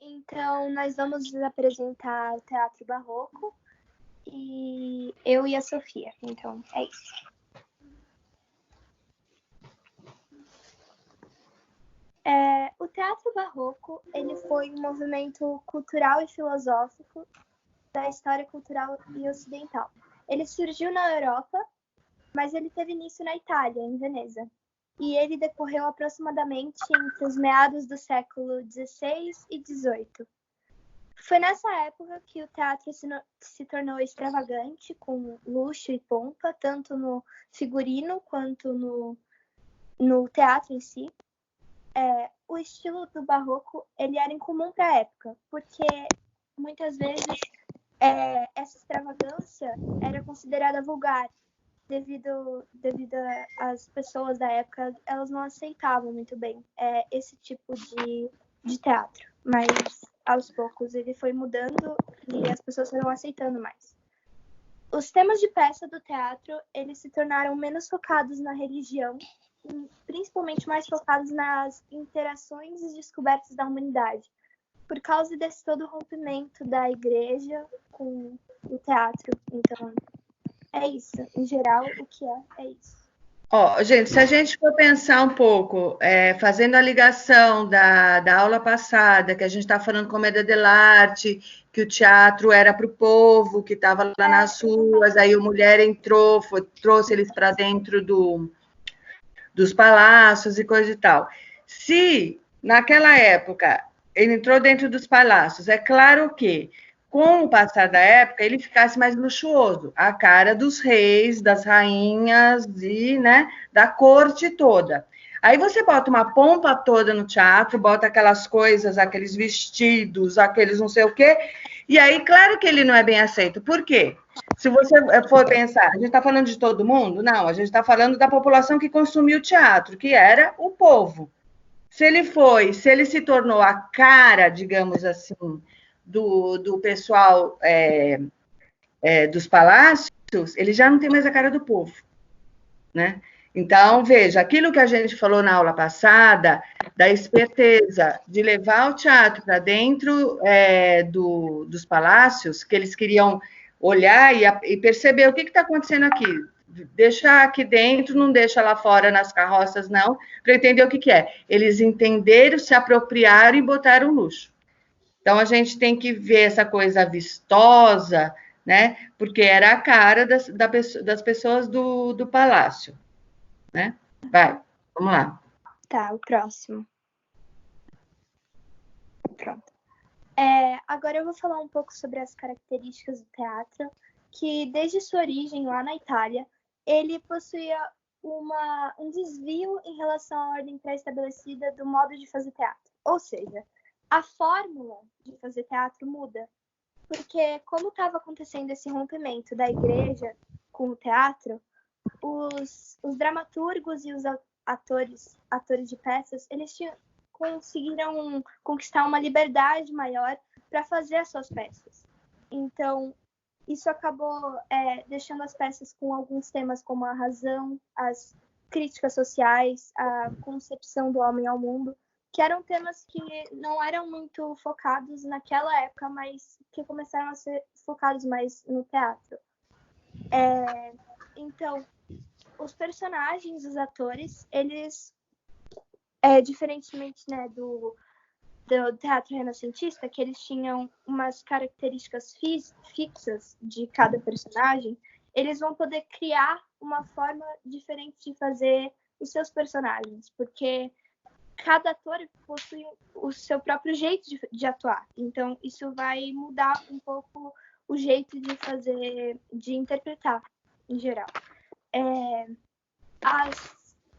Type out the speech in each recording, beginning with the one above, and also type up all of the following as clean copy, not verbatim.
Então, nós vamos apresentar o Teatro Barroco, e eu e a Sofia. Então, é isso. O Teatro Barroco, ele foi um movimento cultural e filosófico da história cultural e ocidental. Ele surgiu na Europa, mas ele teve início na Itália, em Veneza. E ele decorreu aproximadamente entre os meados do século XVI e XVIII. Foi nessa época que o teatro se tornou extravagante, com luxo e pompa, tanto no figurino quanto no teatro em si. O estilo do barroco ele era incomum para a época, porque muitas vezes essa extravagância era considerada vulgar, devido às pessoas da época, elas não aceitavam muito bem esse tipo de teatro. Mas, aos poucos, ele foi mudando e as pessoas foram aceitando mais. Os temas de peça do teatro, eles se tornaram menos focados na religião, principalmente mais focados nas interações e descobertas da humanidade, por causa desse todo rompimento da igreja com o teatro. Então, é isso. Em geral, o que é isso. Gente, se a gente for pensar um pouco, fazendo a ligação da aula passada, que a gente está falando comédia dell'arte, que o teatro era para o povo, que estava lá nas ruas, aí a mulher entrou, trouxe eles para dentro dos palácios e coisa e tal. Se, naquela época, ele entrou dentro dos palácios, é claro que, com o passar da época, ele ficasse mais luxuoso, a cara dos reis, das rainhas e, né, da corte toda. Aí você bota uma pompa toda no teatro, bota aquelas coisas, aqueles vestidos, aqueles não sei o quê, e aí, claro que ele não é bem aceito. Por quê? Se você for pensar, a gente está falando de todo mundo? Não, a gente está falando da população que consumiu o teatro, que era o povo. Se ele se tornou a cara, digamos assim, do pessoal dos palácios, ele já não tem mais a cara do povo, né? Então, veja, aquilo que a gente falou na aula passada, da esperteza de levar o teatro para dentro dos palácios, que eles queriam olhar e perceber o que está acontecendo aqui. Deixa aqui dentro, não deixa lá fora nas carroças, não, para entender o que é. Eles entenderam, se apropriaram e botaram luxo. Então, a gente tem que ver essa coisa vistosa, né? Porque era a cara das pessoas do palácio, né? Vai, vamos lá. Tá, o próximo. Pronto. Agora eu vou falar um pouco sobre as características do teatro, que desde sua origem lá na Itália, ele possuía um desvio em relação à ordem pré-estabelecida do modo de fazer teatro. Ou seja, a fórmula de fazer teatro muda, porque como estava acontecendo esse rompimento da igreja com o teatro, os dramaturgos e os atores de peças, eles conseguiram conquistar uma liberdade maior para fazer as suas peças. Então, isso acabou deixando as peças com alguns temas como a razão, as críticas sociais, a concepção do homem ao mundo, que eram temas que não eram muito focados naquela época, mas que começaram a ser focados mais no teatro. Então, os personagens, os atores, eles, diferentemente, né, do teatro renascentista, que eles tinham umas características fixas de cada personagem, eles vão poder criar uma forma diferente de fazer os seus personagens, porque cada ator possui o seu próprio jeito de atuar. Então, isso vai mudar um pouco o jeito de fazer, de interpretar, em geral.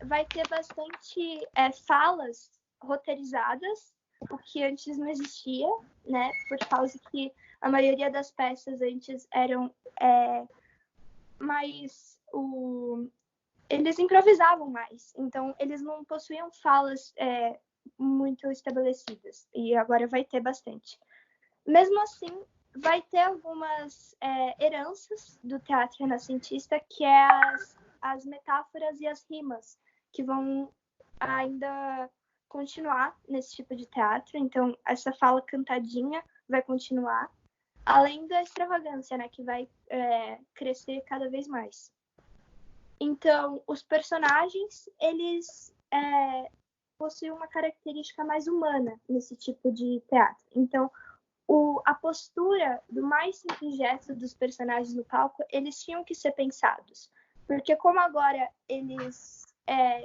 Vai ter bastante falas roteirizadas, o que antes não existia, né? Por causa que a maioria das peças antes eram mais eles improvisavam mais, então eles não possuíam falas muito estabelecidas, e agora vai ter bastante. Mesmo assim, vai ter algumas heranças do teatro renascentista, que é as metáforas e as rimas, que vão ainda continuar nesse tipo de teatro, então essa fala cantadinha vai continuar, além da extravagância, né, que vai crescer cada vez mais. Então, os personagens, eles possuem uma característica mais humana nesse tipo de teatro. Então, a postura do mais simples gesto dos personagens no palco, eles tinham que ser pensados. Porque como agora eles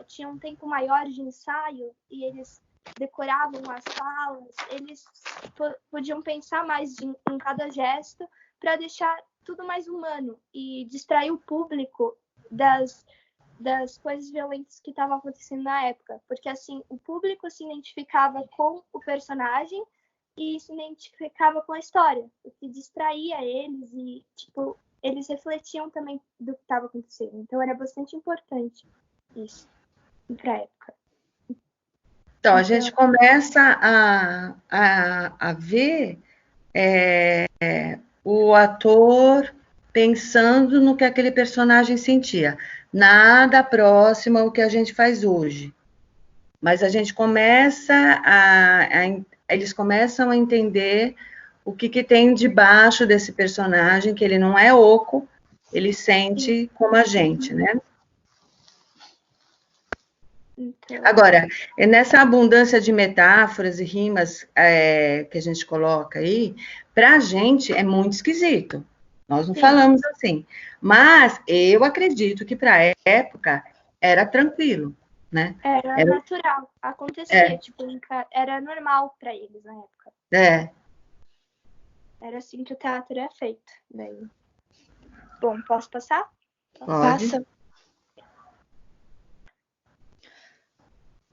tinham um tempo maior de ensaio e eles decoravam as falas, eles podiam pensar mais em cada gesto para deixar tudo mais humano e distrair o público das coisas violentas que estavam acontecendo na época. Porque assim, o público se identificava com o personagem e se identificava com a história, o que distraía eles e, tipo, eles refletiam também do que estava acontecendo. Então, era bastante importante isso para a época. Então, a gente começa a ver o ator pensando no que aquele personagem sentia. Nada próximo ao que a gente faz hoje. Mas a gente começa eles começam a entender o que tem debaixo desse personagem, que ele não é oco, ele sente como a gente, né? Agora, nessa abundância de metáforas e rimas que a gente coloca aí, para a gente é muito esquisito. Nós não falamos assim. Mas eu acredito que para a época era tranquilo. Né? Era natural, acontecia, tipo, era normal para eles na época. Era assim que o teatro era feito. Daí. Bom, posso passar? Pode. Passa.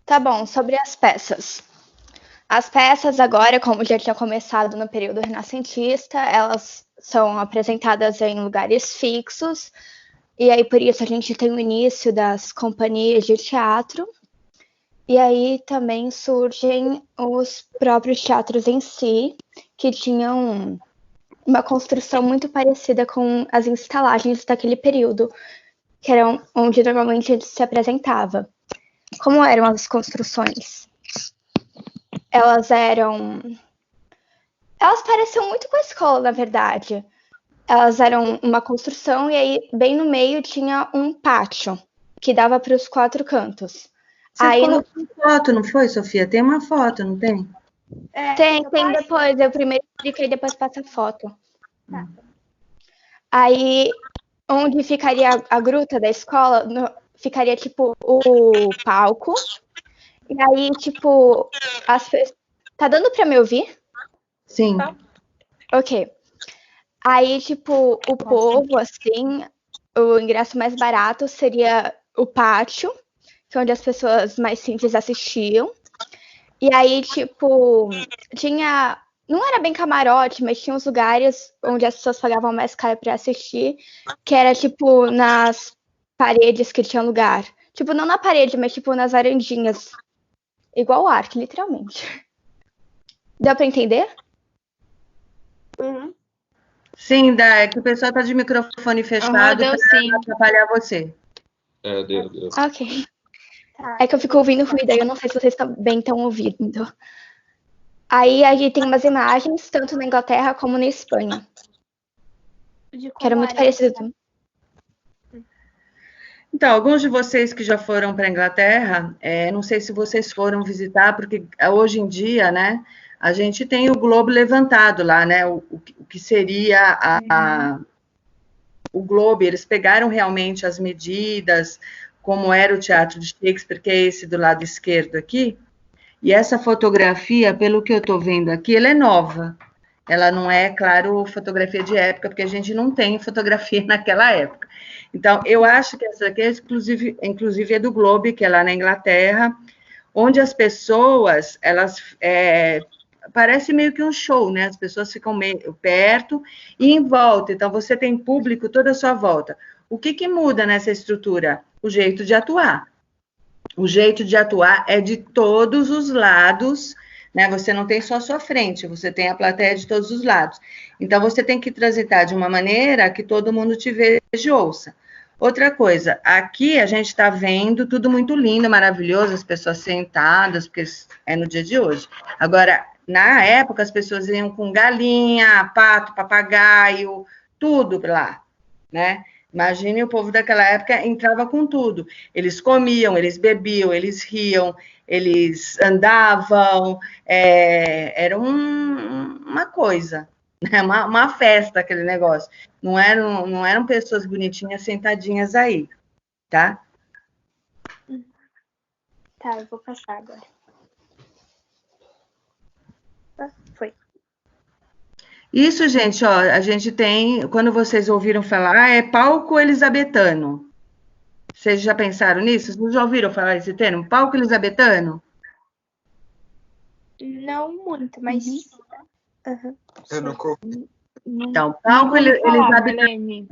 Tá bom, sobre as peças. As peças agora, como já tinha começado no período renascentista, elas são apresentadas em lugares fixos, e aí por isso a gente tem o início das companhias de teatro. E aí também surgem os próprios teatros em si, que tinham uma construção muito parecida com as instalagens daquele período, que eram onde normalmente se apresentava. Como eram as construções? Elas pareciam muito com a escola, na verdade. Elas eram uma construção e aí bem no meio tinha um pátio, que dava para os 4 cantos. Você colocou foto, não foi, Sofia? Tem uma foto, não tem? Tem depois. Eu primeiro explico e depois passo a foto. Aí, onde ficaria a gruta da escola, ficaria, tipo, o palco. E aí, tipo, tá dando pra me ouvir? Sim. Ok. Aí, tipo, o povo, assim, o ingresso mais barato seria o pátio, que é onde as pessoas mais simples assistiam. E aí, tipo, tinha... Não era bem camarote, mas tinha uns lugares onde as pessoas pagavam mais caro para assistir, que era, tipo, nas paredes que tinha lugar. Tipo, não na parede, mas, tipo, nas varandinhas. Igual o Ark, literalmente. Deu para entender? Uhum. Sim, é que o pessoal tá de microfone fechado para não atrapalhar você. Deu. Ok. É que eu fico ouvindo ruído, aí eu não sei se vocês também estão ouvindo. Aí a gente tem umas imagens, tanto na Inglaterra como na Espanha. Que era muito parecido. Então, alguns de vocês que já foram para a Inglaterra, não sei se vocês foram visitar, porque hoje em dia, né, a gente tem o globo levantado lá, né, o que seria o globo. Eles pegaram realmente as medidas, como era o teatro de Shakespeare, que é esse do lado esquerdo aqui, e essa fotografia, pelo que eu estou vendo aqui, ela é nova. Ela não é, claro, fotografia de época, porque a gente não tem fotografia naquela época. Então, eu acho que essa aqui é inclusive é do Globe, que é lá na Inglaterra, onde as pessoas, elas parece meio que um show, né? As pessoas ficam meio perto e em volta. Então, você tem público toda a sua volta. O que muda nessa estrutura? O jeito de atuar. O jeito de atuar é de todos os lados, né? Você não tem só a sua frente, você tem a plateia de todos os lados. Então, você tem que transitar de uma maneira que todo mundo te veja e ouça. Outra coisa, aqui a gente está vendo tudo muito lindo, maravilhoso, as pessoas sentadas, porque é no dia de hoje. Agora, na época, as pessoas iam com galinha, pato, papagaio, tudo lá, né? Imagine o povo daquela época entrava com tudo. Eles comiam, eles bebiam, eles riam, eles andavam, era uma coisa, né? Uma festa aquele negócio. Não eram pessoas bonitinhas sentadinhas aí, tá? Tá, eu vou passar agora. Foi. Isso, gente, ó, a gente tem, quando vocês ouviram falar, é palco elisabetano. Vocês já pensaram nisso? Vocês já ouviram falar esse termo? Palco elisabetano? Não muito, mas... Uhum. Eu nunca ouvi. Então, palco elisabetano.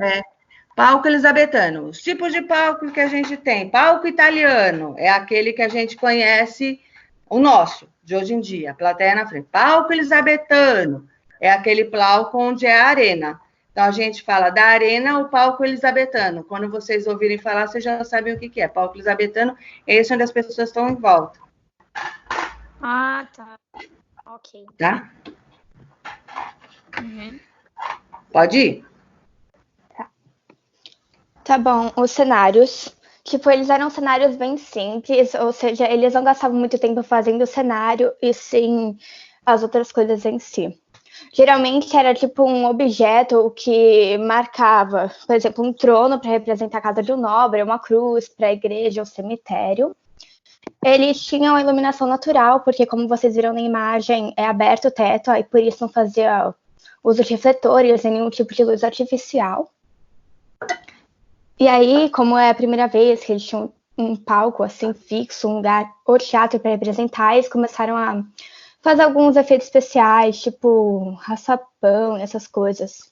Palco elisabetano. Os tipos de palco que a gente tem. Palco italiano é aquele que a gente conhece, o nosso, de hoje em dia, a plateia na frente. Palco elisabetano é aquele palco onde é a arena. Então, a gente fala da arena ao palco elisabetano. Quando vocês ouvirem falar, vocês já sabem o que é. Palco elisabetano é esse onde as pessoas estão em volta. Ah, tá. Ok. Tá? Pode ir? Tá bom, os cenários, tipo, eles eram cenários bem simples, ou seja, eles não gastavam muito tempo fazendo o cenário e sim as outras coisas em si. Geralmente era tipo um objeto que marcava, por exemplo, um trono para representar a casa de um nobre, uma cruz para a igreja ou cemitério. Eles tinham a iluminação natural, porque como vocês viram na imagem, é aberto o teto, aí por isso não fazia uso de refletores, nem nenhum tipo de luz artificial. E aí, como é a primeira vez que eles tinham um palco assim fixo, um lugar ou teatro para representar, eles começaram a fazer alguns efeitos especiais, tipo raspão, essas coisas.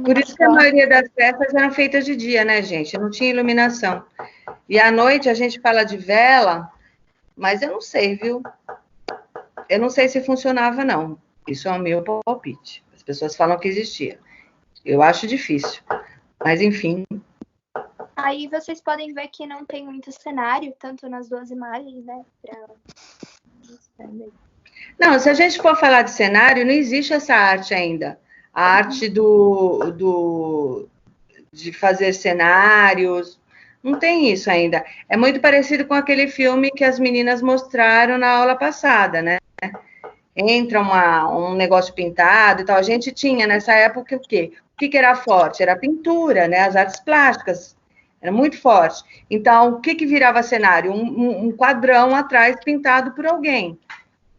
Por isso que a maioria das peças eram feitas de dia, né, gente? Não tinha iluminação. E à noite a gente fala de vela, mas eu não sei, viu? Eu não sei se funcionava, não. Isso é o meu palpite. As pessoas falam que existia. Eu acho difícil. Mas, enfim. Aí vocês podem ver que não tem muito cenário, tanto nas duas imagens, né? Não, se a gente for falar de cenário, não existe essa arte ainda. A arte de fazer cenários, não tem isso ainda. É muito parecido com aquele filme que as meninas mostraram na aula passada, né? Entra um negócio pintado e tal. A gente tinha nessa época o quê? O que era forte? Era a pintura, né? As artes plásticas. Era muito forte. Então, o que virava cenário? Um quadrão atrás pintado por alguém.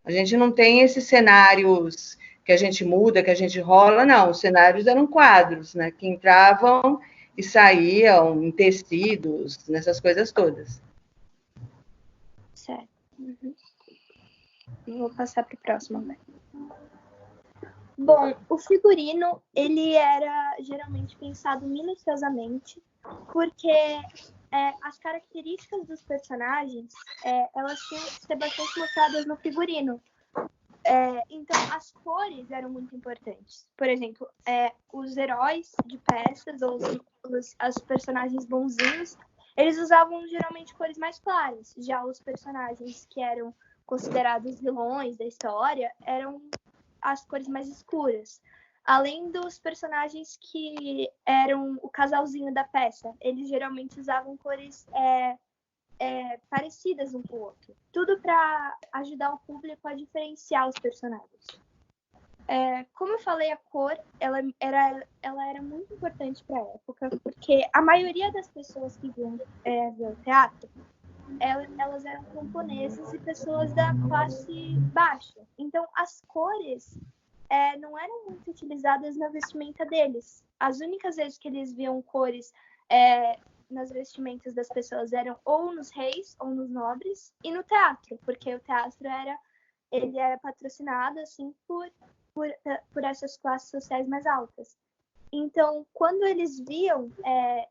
A gente não tem esses cenários que a gente muda, que a gente rola, não. Os cenários eram quadros, né? Que entravam e saíam em tecidos, nessas coisas todas. Certo. Vou passar para o próximo, né? Bom, o figurino, ele era geralmente pensado minuciosamente, porque as características dos personagens, elas tinham que ser bastante mostradas no figurino. Então, as cores eram muito importantes. Por exemplo, os heróis de peças, ou os personagens bonzinhos, eles usavam geralmente cores mais claras. Já os personagens que eram considerados vilões da história eram as cores mais escuras. Além dos personagens que eram o casalzinho da peça, eles geralmente usavam cores parecidas um com o outro. Tudo para ajudar o público a diferenciar os personagens. Como eu falei, a cor ela era muito importante para a época, porque a maioria das pessoas que viam o teatro, elas eram camponeses e pessoas da classe baixa. Então, as cores não eram muito utilizadas na vestimenta deles. As únicas vezes que eles viam cores nas vestimentas das pessoas eram ou nos reis ou nos nobres e no teatro, porque o teatro era patrocinado assim por essas classes sociais mais altas. Então, quando eles viam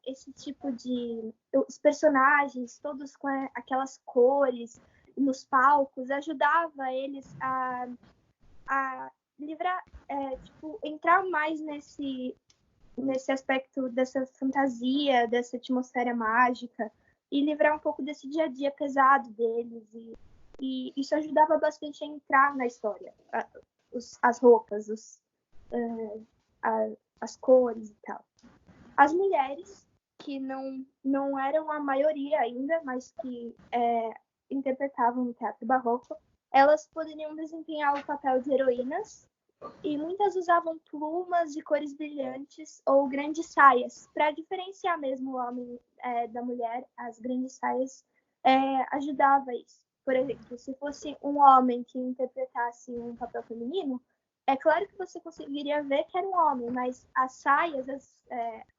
esse tipo de... os personagens, todos com aquelas cores nos palcos, ajudava eles a entrar mais nesse aspecto dessa fantasia, dessa atmosfera mágica, e livrar um pouco desse dia a dia pesado deles. E isso ajudava bastante a entrar na história. As roupas, as cores e tal. As mulheres, que não eram a maioria ainda, mas que interpretavam no teatro barroco, elas poderiam desempenhar o papel de heroínas, e muitas usavam plumas de cores brilhantes ou grandes saias, para diferenciar mesmo o homem da mulher. As grandes saias ajudavam isso. Por exemplo, se fosse um homem que interpretasse um papel feminino, é claro que você conseguiria ver que era um homem, mas as saias,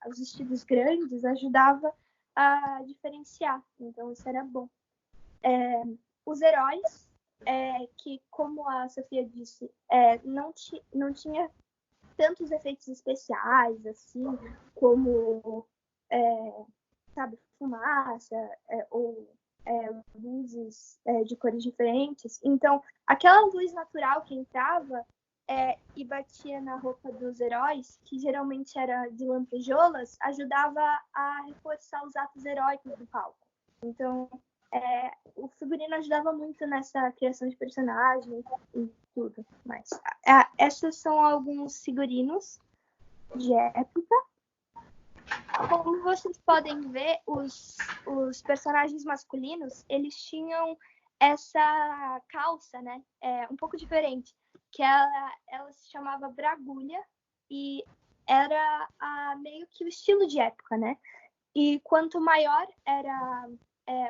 os vestidos grandes, ajudavam a diferenciar. Então, isso era bom. Os heróis, que, como a Sofia disse, não tinha tantos efeitos especiais, assim, como, fumaça, ou luzes de cores diferentes. Então, aquela luz natural que entrava e batia na roupa dos heróis, que geralmente era de lantejoulas, ajudava a reforçar os atos heróicos do palco. Então, o figurino ajudava muito nessa criação de personagem e tudo mais. Esses são alguns figurinos de época. Como vocês podem ver, os personagens masculinos, eles tinham essa calça, né? Um pouco diferente, que ela se chamava bragulha, e era meio que o estilo de época, né? E quanto maior era,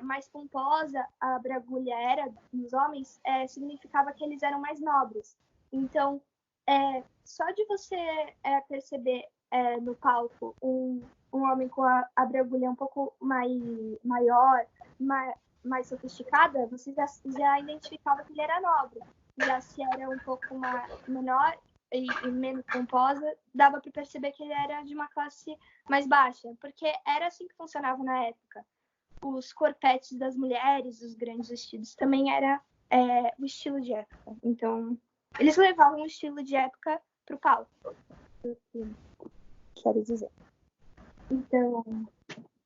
mais pomposa a bragulha era nos homens, significava que eles eram mais nobres. Então, só de você perceber no palco um homem com a bragulha um pouco maior, mais sofisticada, você já identificava que ele era nobre. Já se era um pouco menor e menos pomposa, dava para perceber que ele era de uma classe mais baixa, porque era assim que funcionava na época. Os corpetes das mulheres, os grandes vestidos, também era o estilo de época. Então, eles levavam o estilo de época para o palco, quero dizer. Então,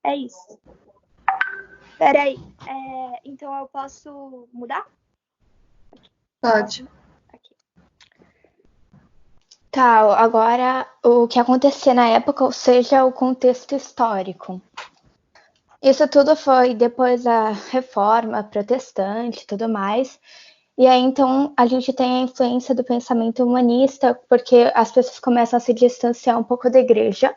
é isso. Peraí, então eu posso mudar? Pode. Aqui. Tá, agora o que acontecia na época, ou seja, o contexto histórico. Isso tudo foi depois da reforma protestante e tudo mais. E aí, então, a gente tem a influência do pensamento humanista, porque as pessoas começam a se distanciar um pouco da igreja.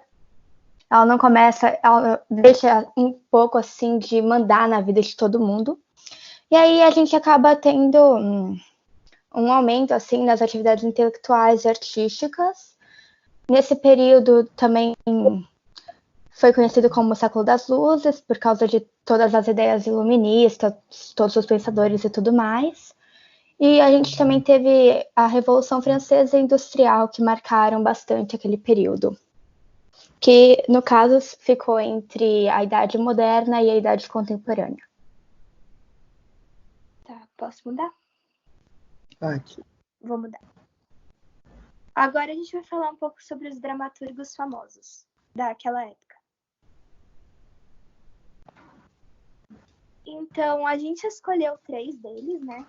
Ela deixa um pouco, assim, de mandar na vida de todo mundo. E aí a gente acaba tendo um aumento, assim, nas atividades intelectuais e artísticas. Nesse período também foi conhecido como o século das luzes, por causa de todas as ideias iluministas, todos os pensadores e tudo mais. E a gente também teve a Revolução Francesa e Industrial, que marcaram bastante aquele período, que, no caso, ficou entre a Idade Moderna e a Idade Contemporânea. Tá, posso mudar? Pode. Vou mudar. Agora a gente vai falar um pouco sobre os dramaturgos famosos daquela época. Então, a gente escolheu 3 deles, né?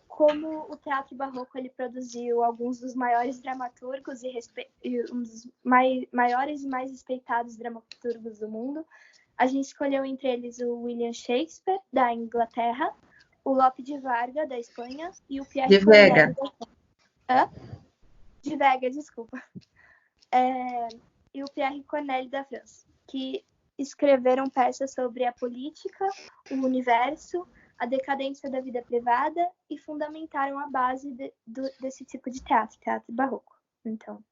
Como o teatro barroco, ele produziu alguns dos maiores dramaturgos e um dos maiores e mais respeitados dramaturgos do mundo, a gente escolheu entre eles o William Shakespeare, da Inglaterra, o Lope de Vega, da Espanha, e o Pierre De Vega. De Vega, desculpa. E o Pierre Corneille, da França, que escreveram peças sobre a política, o universo, a decadência da vida privada, e fundamentaram a base desse tipo de teatro barroco. Então,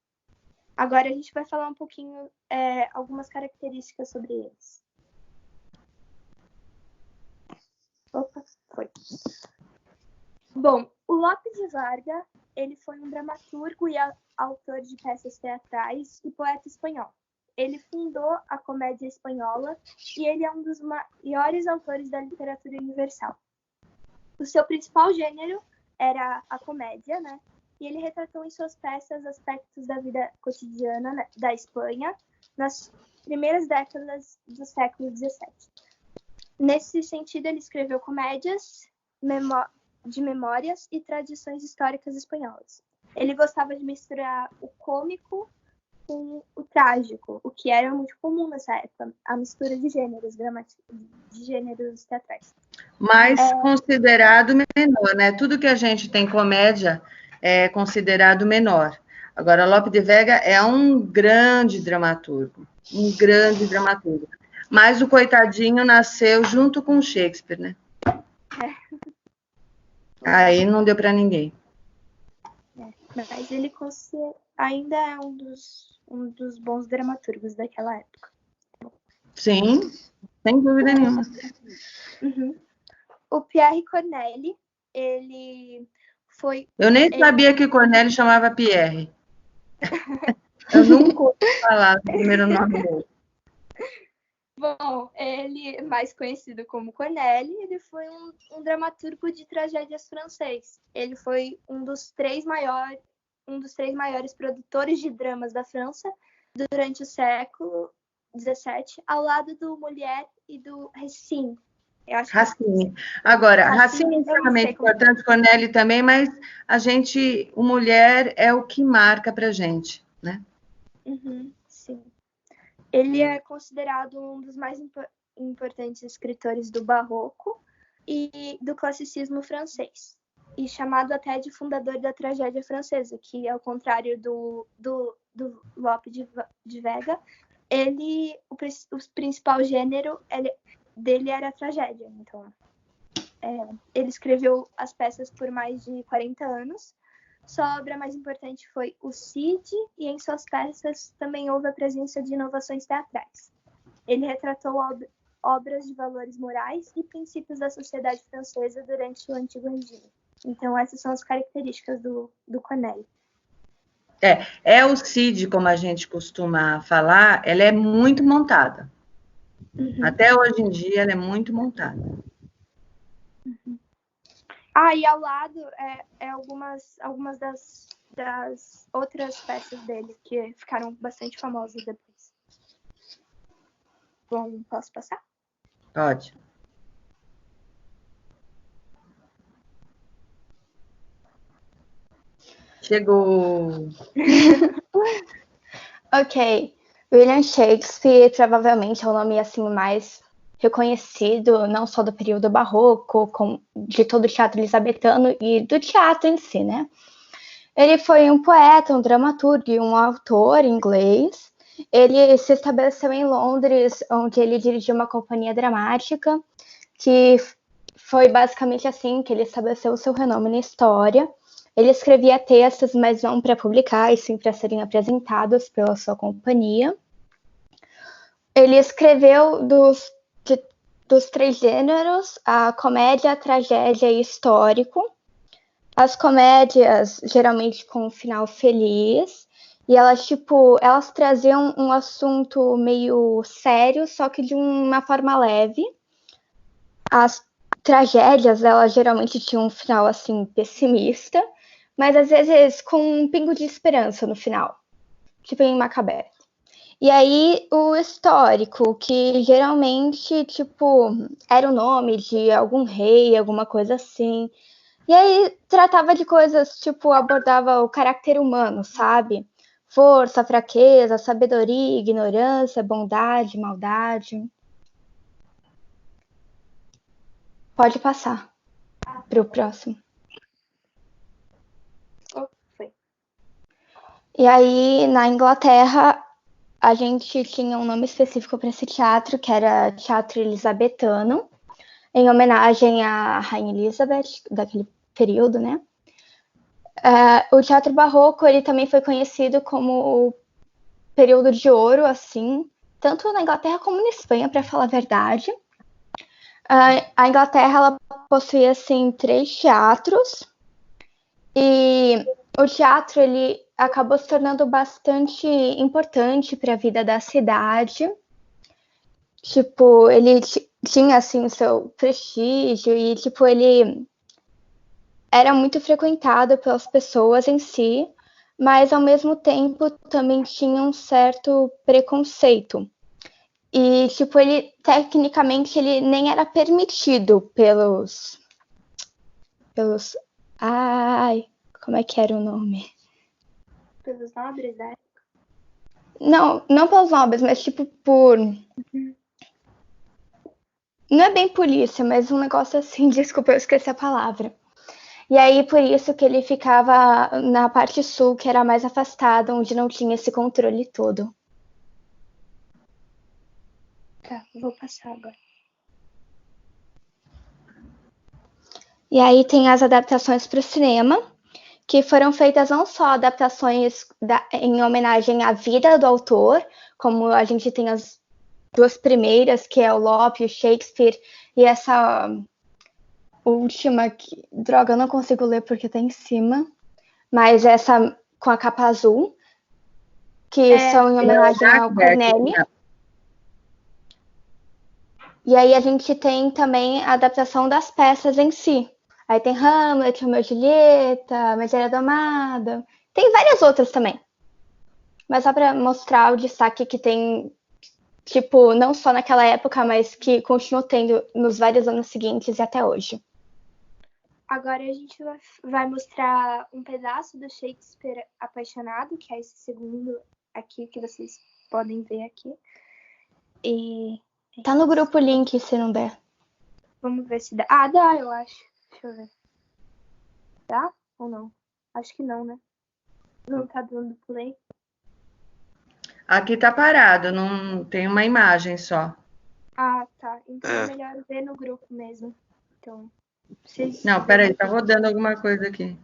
agora a gente vai falar um pouquinho, algumas características sobre eles. Opa, foi. Bom, o Lope de Vega, ele foi um dramaturgo e autor de peças teatrais e poeta espanhol. Ele fundou a comédia espanhola e ele é um dos maiores autores da literatura universal. O seu principal gênero era a comédia, né? e ele retratou em suas peças aspectos da vida cotidiana, né, da Espanha nas primeiras décadas do século XVII. Nesse sentido, ele escreveu comédias de memórias e tradições históricas espanholas. Ele gostava de misturar o cômico com o trágico, o que era muito comum nessa época, a mistura de gêneros teatrais. Mas considerado menor, né? Tudo que a gente tem comédia é considerado menor. Agora, Lope de Vega é um grande dramaturgo, Mas o coitadinho nasceu junto com Shakespeare, né? Aí não deu para ninguém. Mas ele ainda é um dos bons dramaturgos daquela época. Sim, sem dúvida nenhuma. Uhum. O Pierre Corneille, ele foi... Eu nem sabia que Corneille chamava Pierre. Eu nunca ouvi falar do primeiro nome dele. Bom, ele é mais conhecido como Corneille, ele foi um dramaturgo de tragédias francês. Ele foi um dos três maiores produtores de dramas da França durante o século XVII, ao lado do Molière e do Racine. Racine. Agora, Racine é extremamente importante, Corneille também, mas o Molière é o que marca pra gente, né? Uhum, sim. Ele é considerado um dos mais importantes escritores do Barroco e do classicismo francês, e chamado até de fundador da tragédia francesa, que, ao contrário do Lope de Vega, o principal gênero dele era a tragédia. Então, ele escreveu as peças por mais de 40 anos. Sua obra mais importante foi o Cid, e em suas peças também houve a presença de inovações teatrais. Ele retratou obras de valores morais e princípios da sociedade francesa durante o Antigo Regime. Então, essas são as características do Corneille. É o Cid, como a gente costuma falar, ela é muito montada. Uhum. Até hoje em dia, ela é muito montada. Uhum. E ao lado algumas das outras peças dele que ficaram bastante famosas depois. Bom, posso passar? Pode. Chegou. Ok. William Shakespeare provavelmente é o nome assim mais reconhecido, não só do período barroco, de todo o teatro elisabetano e do teatro em si, né? Ele foi um poeta, um dramaturgo e um autor inglês. Ele se estabeleceu em Londres, onde ele dirigiu uma companhia dramática, que foi basicamente assim que ele estabeleceu o seu renome na história. Ele escrevia textos, mas não para publicar, e sim para serem apresentados pela sua companhia. Ele escreveu dos três gêneros, a comédia, a tragédia e histórico. As comédias, geralmente com um final feliz, e elas traziam um assunto meio sério, só que de uma forma leve. As tragédias, elas geralmente tinham um final, assim, pessimista, mas às vezes com um pingo de esperança no final, tipo em Macbeth. E aí, o histórico, que geralmente, era o nome de algum rei, alguma coisa assim. E aí, tratava de coisas, abordava o caráter humano, sabe? Força, fraqueza, sabedoria, ignorância, bondade, maldade. Pode passar para o próximo. E aí, na Inglaterra, a gente tinha um nome específico para esse teatro, que era Teatro Elisabetano, em homenagem à Rainha Elizabeth, daquele período, né? O teatro barroco, ele também foi conhecido como o período de ouro, assim, tanto na Inglaterra como na Espanha, para falar a verdade. A Inglaterra, ela possuía, assim, 3 teatros, e o teatro, ele acabou se tornando bastante importante para a vida da cidade. Ele tinha, assim, o seu prestígio e, ele era muito frequentado pelas pessoas em si, mas ao mesmo tempo também tinha um certo preconceito. E, tipo, ele, tecnicamente, ele nem era permitido pelos, ai, como é que era o nome? Pelos nobres, né? Não pelos nobres, mas, tipo, não é bem polícia, mas um negócio assim, desculpa, eu esqueci a palavra. E aí, por isso que ele ficava na parte sul, que era mais afastada, onde não tinha esse controle todo. Tá, vou passar agora. E aí tem as adaptações para o cinema, que foram feitas não só adaptações em homenagem à vida do autor, como a gente tem as duas primeiras, que é o Lope e o Shakespeare, e essa última, que, droga, eu não consigo ler porque tá em cima, mas essa com a capa azul, que são em homenagem ao Cornélio. E aí a gente tem também a adaptação das peças em si. Aí tem Hamlet, Romeu e Julieta, Megera Domada, tem várias outras também. Mas só para mostrar o destaque que tem, tipo, não só naquela época, mas que continuou tendo nos vários anos seguintes e até hoje. Agora a gente vai mostrar um pedaço do Shakespeare Apaixonado, que é esse segundo aqui que vocês podem ver aqui. E tá no grupo o link, se não der. Vamos ver se dá. Ah, dá, eu acho. Deixa eu ver. Dá ou não? Acho que não, né? Não tá dando play. Aqui tá parado, não tem uma imagem só. Ah, tá. Então é melhor ver no grupo mesmo. Então, vocês... Não, peraí, tá rodando alguma coisa aqui.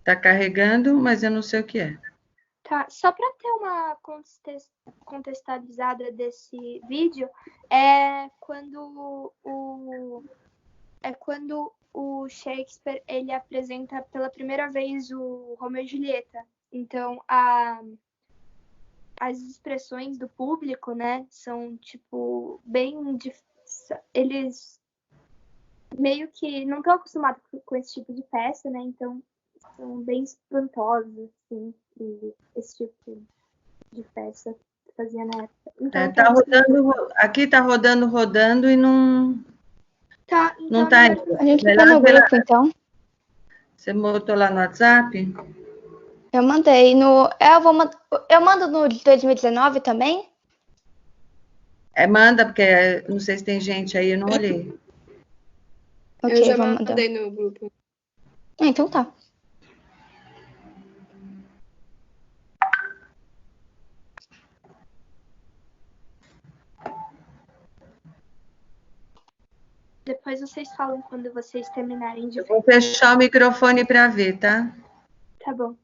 Tá carregando, mas eu não sei o que é. Tá, só para ter uma contextualizada desse vídeo, é quando o Shakespeare ele apresenta pela primeira vez o Romeu e Julieta. Então, as expressões do público, né, são tipo bem eles meio que não estão acostumados com esse tipo de peça, né? Então são bem espantosos, assim, e esse tipo de peça que fazia na época. Então, tá rodando, aqui tá rodando e não. Tá, então não tá melhor... indo. A gente tá no grupo, então. Você botou lá no WhatsApp? Eu mandei no. Eu mando no 2019 também? Manda, porque não sei se tem gente aí, eu não olhei. Ok, eu já vou mandar. mandei no grupo. Então tá. Depois vocês falam quando vocês terminarem de ver. Vou fechar o microfone para ver, tá? Tá bom.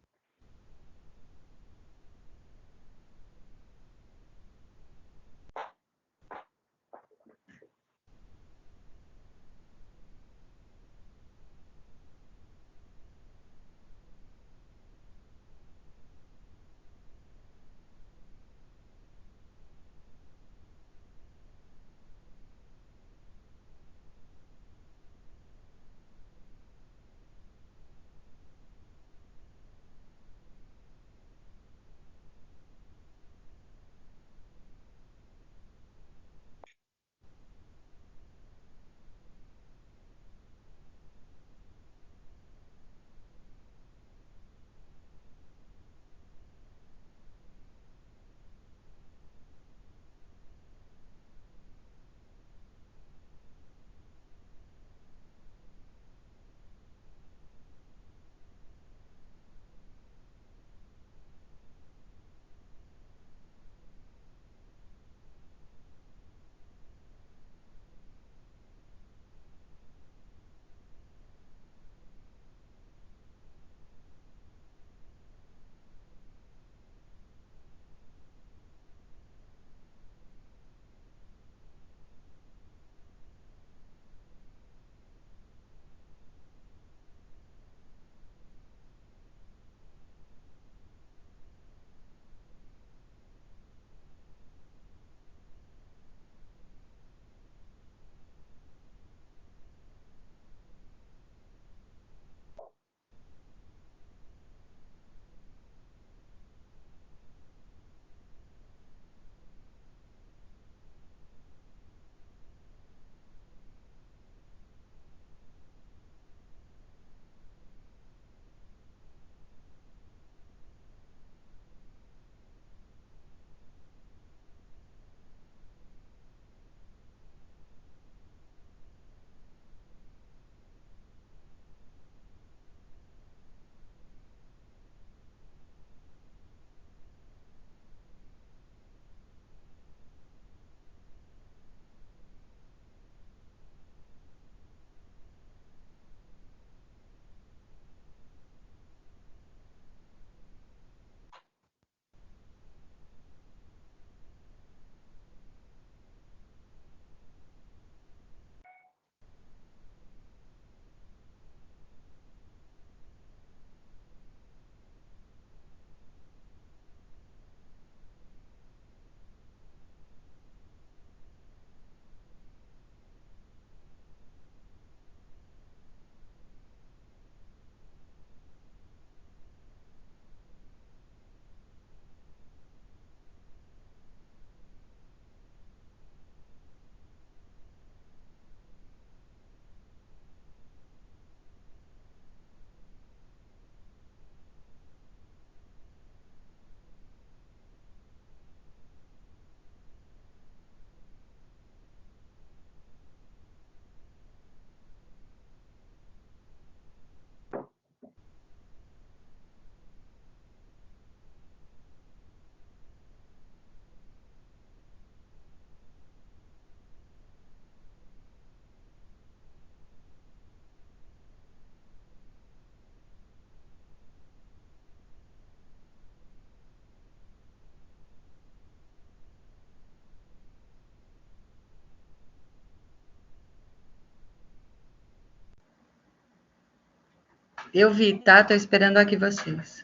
Eu vi, tá? Tô esperando aqui vocês.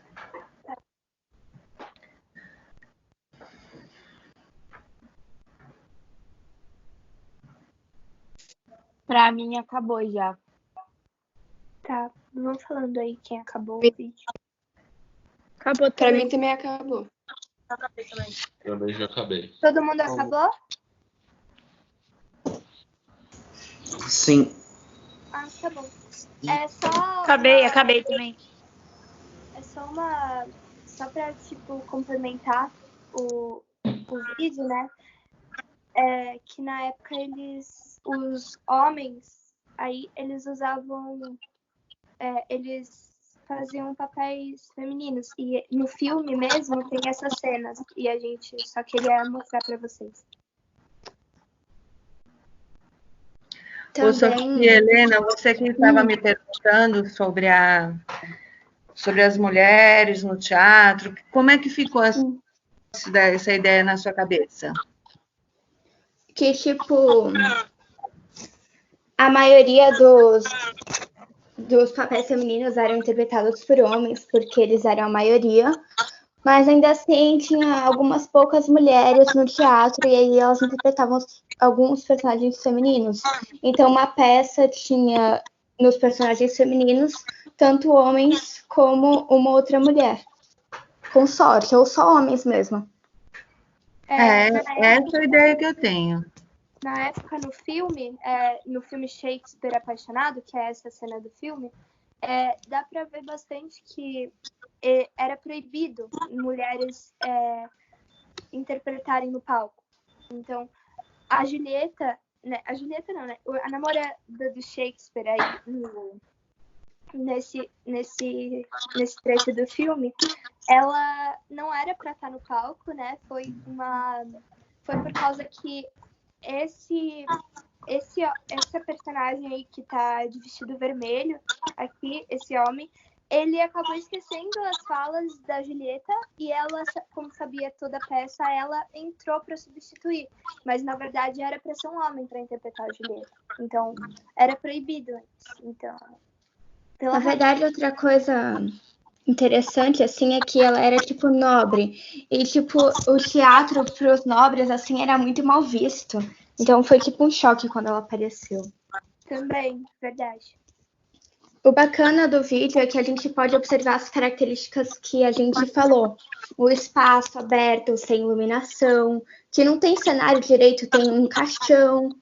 Pra mim, acabou já. Tá, vamos falando aí quem acabou o vídeo. Acabou Pra também. mim também acabou. Também já acabei. Todo mundo acabou? Sim. Ah, tá bom. É só. Acabei também. É só uma. Só pra, tipo, complementar o vídeo, né? É que na época os homens, aí eles usavam. Eles faziam papéis femininos. E no filme mesmo tem essas cenas. E a gente só queria mostrar pra vocês. Ô, Sofia, Helena, você que estava me perguntando sobre as mulheres no teatro, como é que ficou essa ideia na sua cabeça? Que, tipo, a maioria dos papéis femininos eram interpretados por homens, porque eles eram a maioria, mas ainda assim tinha algumas poucas mulheres no teatro, e aí elas interpretavam alguns personagens femininos. Então, uma peça tinha nos personagens femininos tanto homens como uma outra mulher, com sorte, ou só homens mesmo. Essa é a ideia que eu tenho. Na época, no filme Shakespeare Apaixonado, que é essa cena do filme, dá pra ver bastante que era proibido mulheres interpretarem no palco. Então, a Julieta, né? A Julieta não, né? A namorada do Shakespeare aí, nesse trecho do filme, ela não era pra estar no palco, né? Foi por causa que essa personagem aí que tá de vestido vermelho aqui, esse homem, ele acabou esquecendo as falas da Julieta e ela, como sabia toda a peça, ela entrou para substituir. Mas, na verdade, era para ser um homem para interpretar a Julieta. Então, era proibido antes. Então, Na verdade, outra coisa interessante, assim, é que ela era, tipo, nobre. E, tipo, o teatro para os nobres, assim, era muito mal visto. Então, foi, tipo, um choque quando ela apareceu. Também, verdade. O bacana do vídeo é que a gente pode observar as características que a gente falou. O espaço aberto, sem iluminação, que não tem cenário direito, tem um caixão.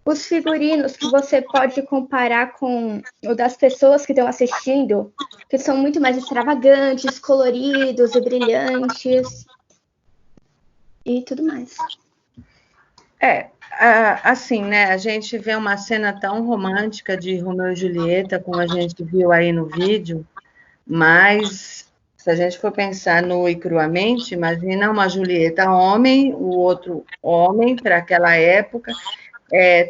Os figurinos que você pode comparar com o das pessoas que estão assistindo, que são muito mais extravagantes, coloridos e brilhantes. E tudo mais. Assim, né? A gente vê uma cena tão romântica de Romeu e Julieta, como a gente viu aí no vídeo, mas se a gente for pensar nua e cruamente, imagina uma Julieta homem, o outro homem para aquela época.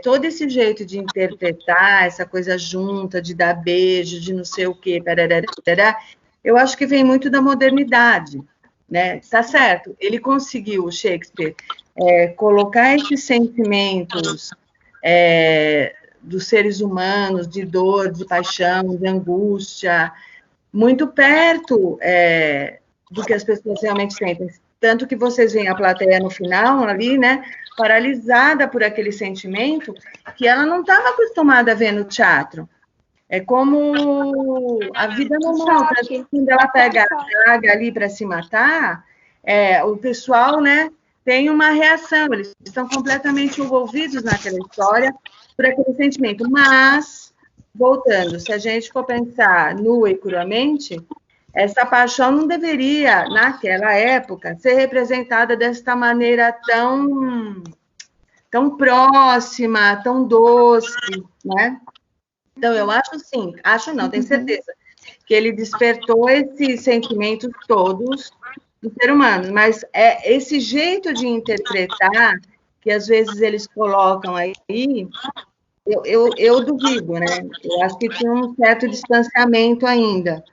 Todo esse jeito de interpretar, essa coisa junta, de dar beijo, de não sei o quê, eu acho que vem muito da modernidade, né? Tá certo, ele conseguiu, o Shakespeare, colocar esses sentimentos dos seres humanos, de dor, de paixão, de angústia, muito perto do que as pessoas realmente sentem. Tanto que vocês veem a plateia no final, ali, né, paralisada por aquele sentimento que ela não estava acostumada a ver no teatro. É como a vida normal, quando ela pega a draga ali para se matar, o pessoal, né, tem uma reação, eles estão completamente envolvidos naquela história por aquele sentimento. Mas, voltando, se a gente for pensar nua e cruamente, essa paixão não deveria, naquela época, ser representada desta maneira tão próxima, tão doce, né? Então, eu acho sim, acho não, tenho certeza, que ele despertou esses sentimentos todos do ser humano, mas esse jeito de interpretar, que às vezes eles colocam aí, eu duvido, né? Eu acho que tinha um certo distanciamento ainda.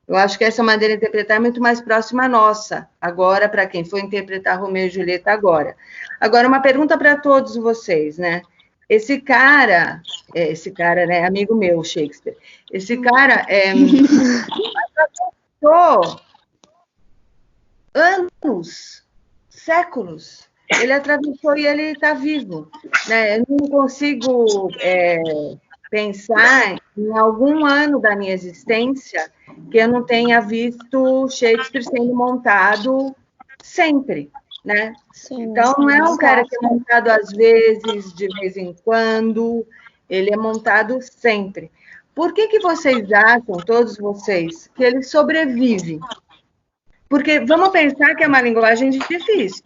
Eu acho que essa maneira de interpretar é muito mais próxima à nossa, agora, para quem for interpretar Romeu e Julieta agora. Agora, uma pergunta para todos vocês, né? Esse cara, esse cara, né, amigo meu, Shakespeare. Esse cara atravessou anos, séculos. Ele atravessou e ele está vivo, né? Eu não consigo pensar em algum ano da minha existência que eu não tenha visto Shakespeare sendo montado sempre, né? Sim, Então, não é um cara que é montado às vezes, de vez em quando, ele é montado sempre. Por que vocês acham, todos vocês, que ele sobrevive? Porque vamos pensar que é uma linguagem difícil,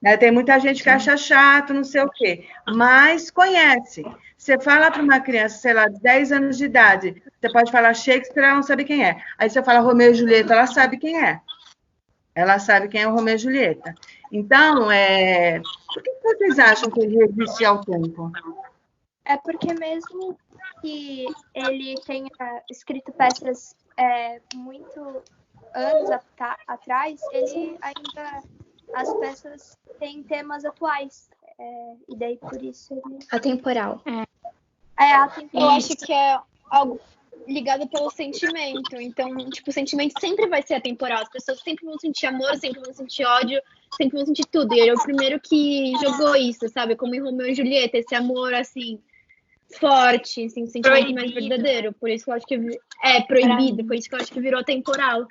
né? Tem muita gente que acha chato, não sei o quê, mas conhece. Você fala para uma criança, sei lá, de 10 anos de idade, você pode falar Shakespeare, ela não sabe quem é. Aí você fala Romeu e Julieta, ela sabe quem é. Ela sabe quem é o Romeu e Julieta. Então, por que vocês acham que ele resiste ao tempo? É porque mesmo que ele tenha escrito peças muito anos atrás, ele ainda, as peças têm temas atuais. E daí, por isso, ele... Atemporal. Atemporal. Eu acho que é algo ligado pelo sentimento. Então, tipo, o sentimento sempre vai ser atemporal. As pessoas sempre vão sentir amor, sempre vão sentir ódio, sempre vão sentir tudo. E ele é o primeiro que jogou isso, sabe? Como em Romeu e Julieta, esse amor, assim, forte, assim, um sentimento mais verdadeiro. Por isso que eu acho que é proibido, por isso que eu acho que virou atemporal.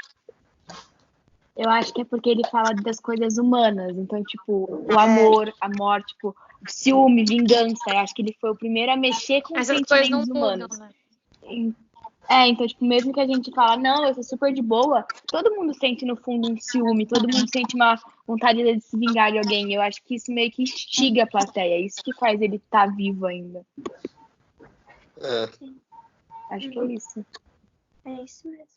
Eu acho que é porque ele fala das coisas humanas. Então, tipo, o amor, a morte, tipo, o ciúme, vingança. Eu acho que ele foi o primeiro a mexer com os sentimentos humanos. Mudam, né? Então, tipo, mesmo que a gente fala, não, eu sou super de boa, todo mundo sente no fundo um ciúme, todo mundo sente uma vontade de se vingar de alguém. Eu acho que isso meio que instiga a plateia, isso que faz ele estar vivo ainda. Acho que é isso. É isso mesmo.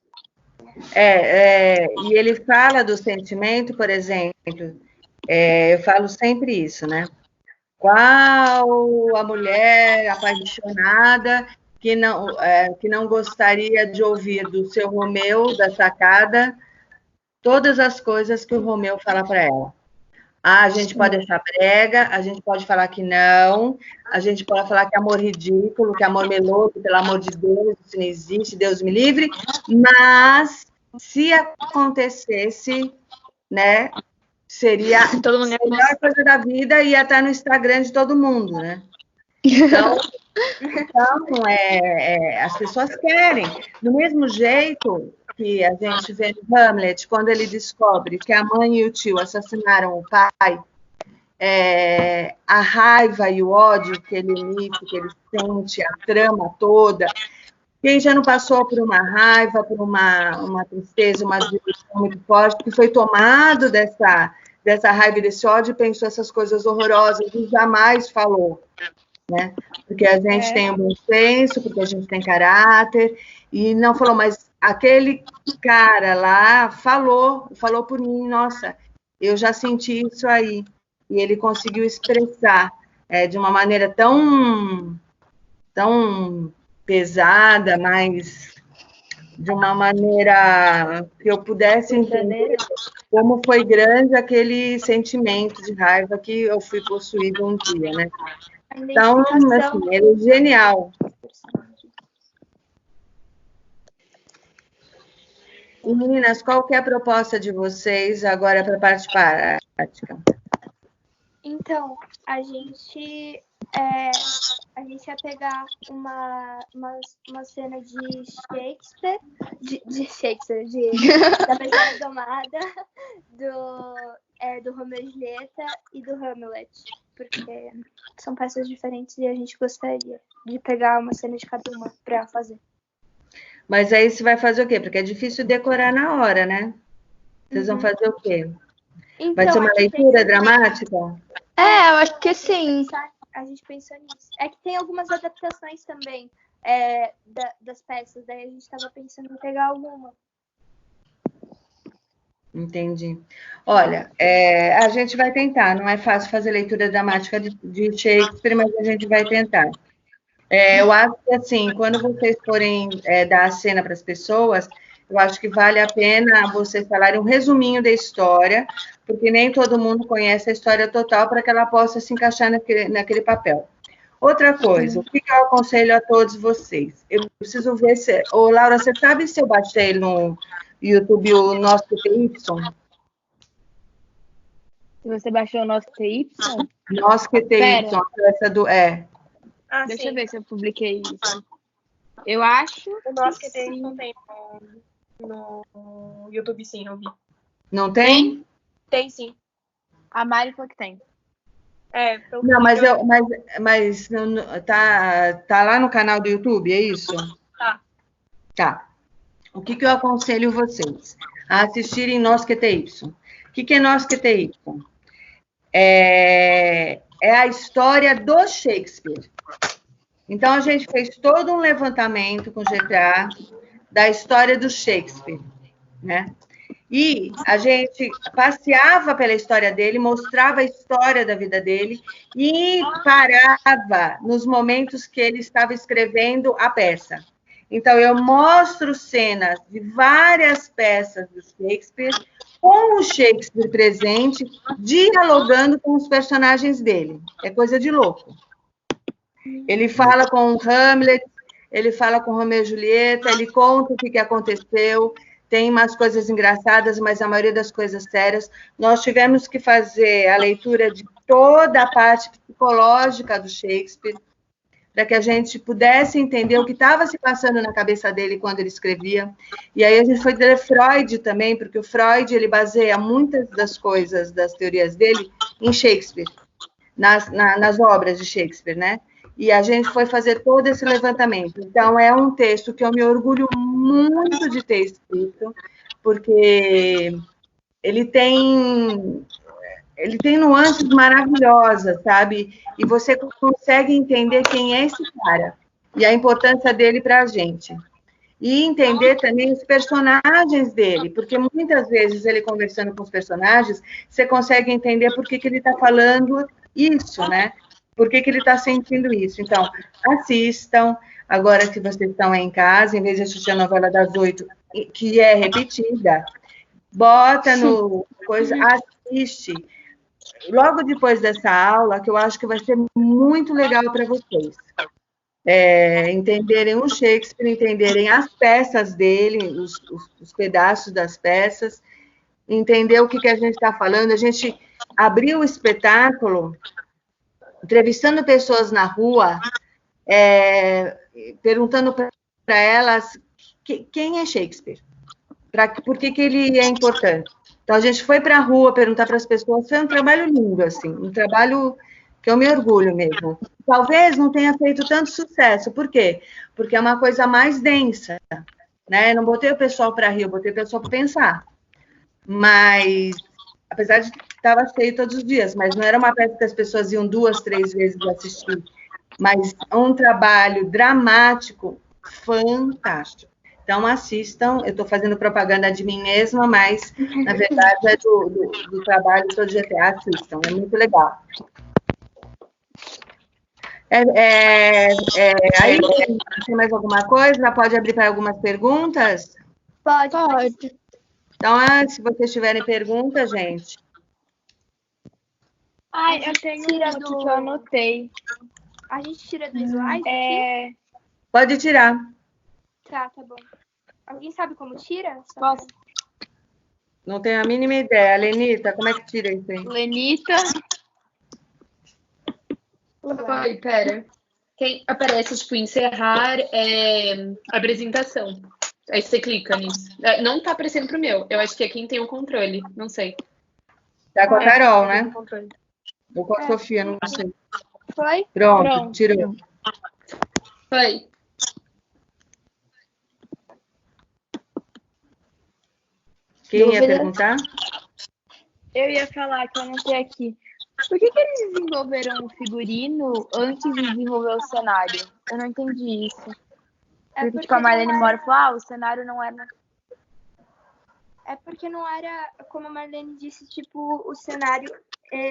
E ele fala do sentimento, por exemplo, eu falo sempre isso, né? Qual a mulher apaixonada que não gostaria de ouvir do seu Romeu, da sacada, todas as coisas que o Romeu fala para ela? A gente pode achar brega, a gente pode falar que não, a gente pode falar que é amor ridículo, que é amor meloso, pelo amor de Deus, isso não existe, Deus me livre, mas se acontecesse, né, seria a melhor coisa da vida e ia estar no Instagram de todo mundo, né? Então as pessoas querem. Do mesmo jeito que a gente vê no Hamlet, quando ele descobre que a mãe e o tio assassinaram o pai, a raiva e o ódio que ele sente, a trama toda. Quem já não passou por uma raiva, por uma tristeza, uma decepção muito forte, que foi tomado dessa raiva e desse ódio e pensou essas coisas horrorosas e jamais falou, né? Porque a gente tem um bom senso, porque a gente tem caráter, e não falou, mas aquele cara lá falou por mim, nossa, eu já senti isso aí, e ele conseguiu expressar de uma maneira tão pesada, mas de uma maneira que eu pudesse entender como foi grande aquele sentimento de raiva que eu fui possuído um dia, né? Então, assim, ele é genial. E, meninas, qual que é a proposta de vocês agora para a parte prática? Então, a gente ia pegar uma cena de Shakespeare, da Princesa Domada, do Romeu e Julieta e do Hamlet, porque são peças diferentes e a gente gostaria de pegar uma cena de cada uma para fazer. Mas aí você vai fazer o quê? Porque é difícil decorar na hora, né? Vocês vão fazer o quê? Então, vai ser uma leitura dramática? Eu acho que sim. A gente pensou nisso. É que tem algumas adaptações também das peças, daí a gente estava pensando em pegar alguma. Entendi. Olha, a gente vai tentar, não é fácil fazer leitura dramática de Shakespeare, mas a gente vai tentar. Eu acho que, assim, quando vocês forem dar a cena para as pessoas, eu acho que vale a pena vocês falarem um resuminho da história, porque nem todo mundo conhece a história total para que ela possa se encaixar naquele papel. Outra coisa, o que eu aconselho a todos vocês? Eu preciso ver se... Ô, Laura, você sabe se eu baixei no YouTube o nosso QTY? Se você baixou o nosso TY, Nosso QTY, essa do... deixa eu ver se eu publiquei isso. Eu acho O nosso que QTY sim. não tem no YouTube, sim, eu vi. Não tem? Tem, sim. A Mari falou que tem. Pelo Não, mas, eu- tá lá no canal do YouTube, é isso? Tá. Tá. O que eu aconselho vocês? A assistirem Nosso QTY. O que é Nosso QTY? É a história do Shakespeare. Então, a gente fez todo um levantamento com o GTA da história do Shakespeare, né? E a gente passeava pela história dele, mostrava a história da vida dele e parava nos momentos que ele estava escrevendo a peça. Então, eu mostro cenas de várias peças do Shakespeare, com o Shakespeare presente, dialogando com os personagens dele. É coisa de louco. Ele fala com Hamlet, ele fala com Romeu e Julieta, ele conta o que aconteceu, tem umas coisas engraçadas, mas a maioria das coisas sérias. Nós tivemos que fazer a leitura de toda a parte psicológica do Shakespeare, para que a gente pudesse entender o que estava se passando na cabeça dele quando ele escrevia. E aí a gente foi ler Freud também, porque o Freud ele baseia muitas das coisas, das teorias dele, em Shakespeare, nas obras de Shakespeare, né? E a gente foi fazer todo esse levantamento. Então, é um texto que eu me orgulho muito de ter escrito, porque ele tem nuances maravilhosas, sabe? E você consegue entender quem é esse cara e a importância dele para a gente. E entender também os personagens dele, porque muitas vezes ele conversando com os personagens, você consegue entender por que ele está falando isso, né? Por que ele está sentindo isso? Então, assistam, agora que vocês estão aí em casa, em vez de assistir a novela das 8, que é repetida, bota no coisa, assiste. Logo depois dessa aula, que eu acho que vai ser muito legal para vocês. Entenderem o Shakespeare, entenderem as peças dele, os pedaços das peças, entender o que a gente está falando. A gente abriu o espetáculo entrevistando pessoas na rua, perguntando para elas quem é Shakespeare, por que ele é importante. Então, a gente foi para a rua perguntar para as pessoas, foi um trabalho lindo, assim, um trabalho que eu me orgulho mesmo. Talvez não tenha feito tanto sucesso, por quê? Porque é uma coisa mais densa, né? Não botei o pessoal para rir, eu botei o pessoal para pensar. Mas, apesar de que estava cheio todos os dias, mas não era uma peça que as pessoas iam 2, 3 vezes assistir, mas um trabalho dramático fantástico. Então, assistam. Eu estou fazendo propaganda de mim mesma, mas, na verdade, é do trabalho do GTA. Assistam, é muito legal. Aí, tem mais alguma coisa? Pode abrir para algumas perguntas? Pode. Então, se vocês tiverem perguntas, gente. Eu tenho uma que eu anotei. A gente tira do slide aqui? Pode tirar. Tá bom. Alguém sabe como tira? Posso? Não tenho a mínima ideia. Lenita, como é que tira isso aí? Lenita. Oi, pera. Quem aparece, tipo, encerrar apresentação. Aí você clica nisso. Não tá aparecendo pro meu. Eu acho que é quem tem o controle. Não sei. Tá com a Carol, né? Controle. Ou com a Sofia, não sei. Foi? Pronto, tirou. Foi. Quem ia perguntar? Eu ia falar que eu anotei aqui. Por que eles desenvolveram o figurino antes de desenvolver o cenário? Eu não entendi isso. Porque tipo, a Marlene Mora falou, o cenário não era... É porque não era, como a Marlene disse, tipo, o cenário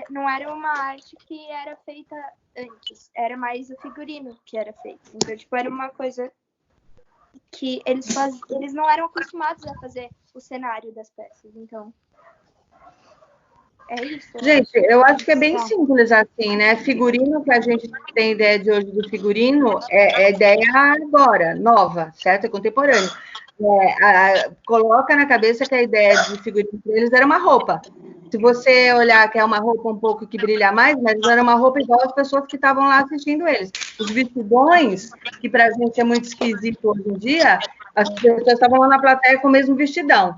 não era uma arte que era feita antes. Era mais o figurino que era feito. Então, tipo, era uma coisa que eles não eram acostumados a fazer o cenário das peças, então... É isso. Gente, eu acho que é bem simples assim, né? Figurino, que a gente tem ideia de hoje do figurino, é ideia agora, nova, certo? É contemporâneo. Coloca na cabeça que a ideia de figurino deles era uma roupa. Se você olhar que é uma roupa um pouco que brilha mais, mas era uma roupa igual as pessoas que estavam lá assistindo eles. Os vestidões, que pra gente é muito esquisito hoje em dia, as pessoas estavam lá na plateia com o mesmo vestidão,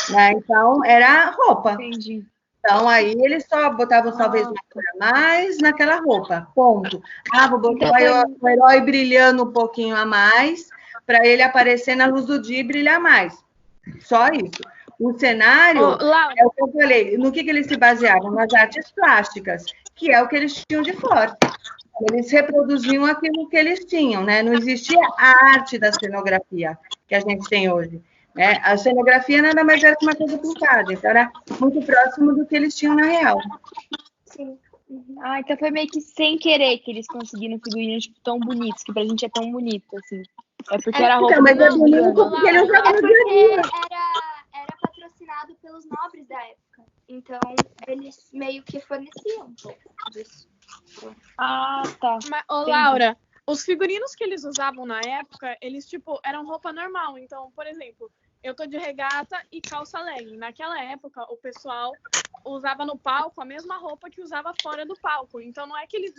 né? Então, era roupa. Entendi. Então, aí eles só botavam talvez uma cor a mais naquela roupa, ponto. Vou botar o herói brilhando um pouquinho a mais, para ele aparecer na luz do dia e brilhar mais. Só isso. O cenário, é o que eu falei, no que eles se baseavam? Nas artes plásticas, que é o que eles tinham de forte. Eles reproduziam aquilo que eles tinham, né? Não existia a arte da cenografia que a gente tem hoje. Né? A cenografia nada mais era que uma coisa pintada, então era muito próximo do que eles tinham na real. Sim. Ah, então foi meio que sem querer que eles conseguiram figurinos tipo, tão bonitos, que pra gente é tão bonito, assim. É porque era roupa. Então, mas é bonito porque ele usava no dia a dia. Era patrocinado pelos nobres da época. Então, eles meio que forneciam um pouco disso. Ah, tá. Mas, Laura, os figurinos que eles usavam na época, eles, tipo, eram roupa normal. Então, por exemplo, eu tô de regata e calça legging. Naquela época, o pessoal usava no palco a mesma roupa que usava fora do palco. Então, não é que eles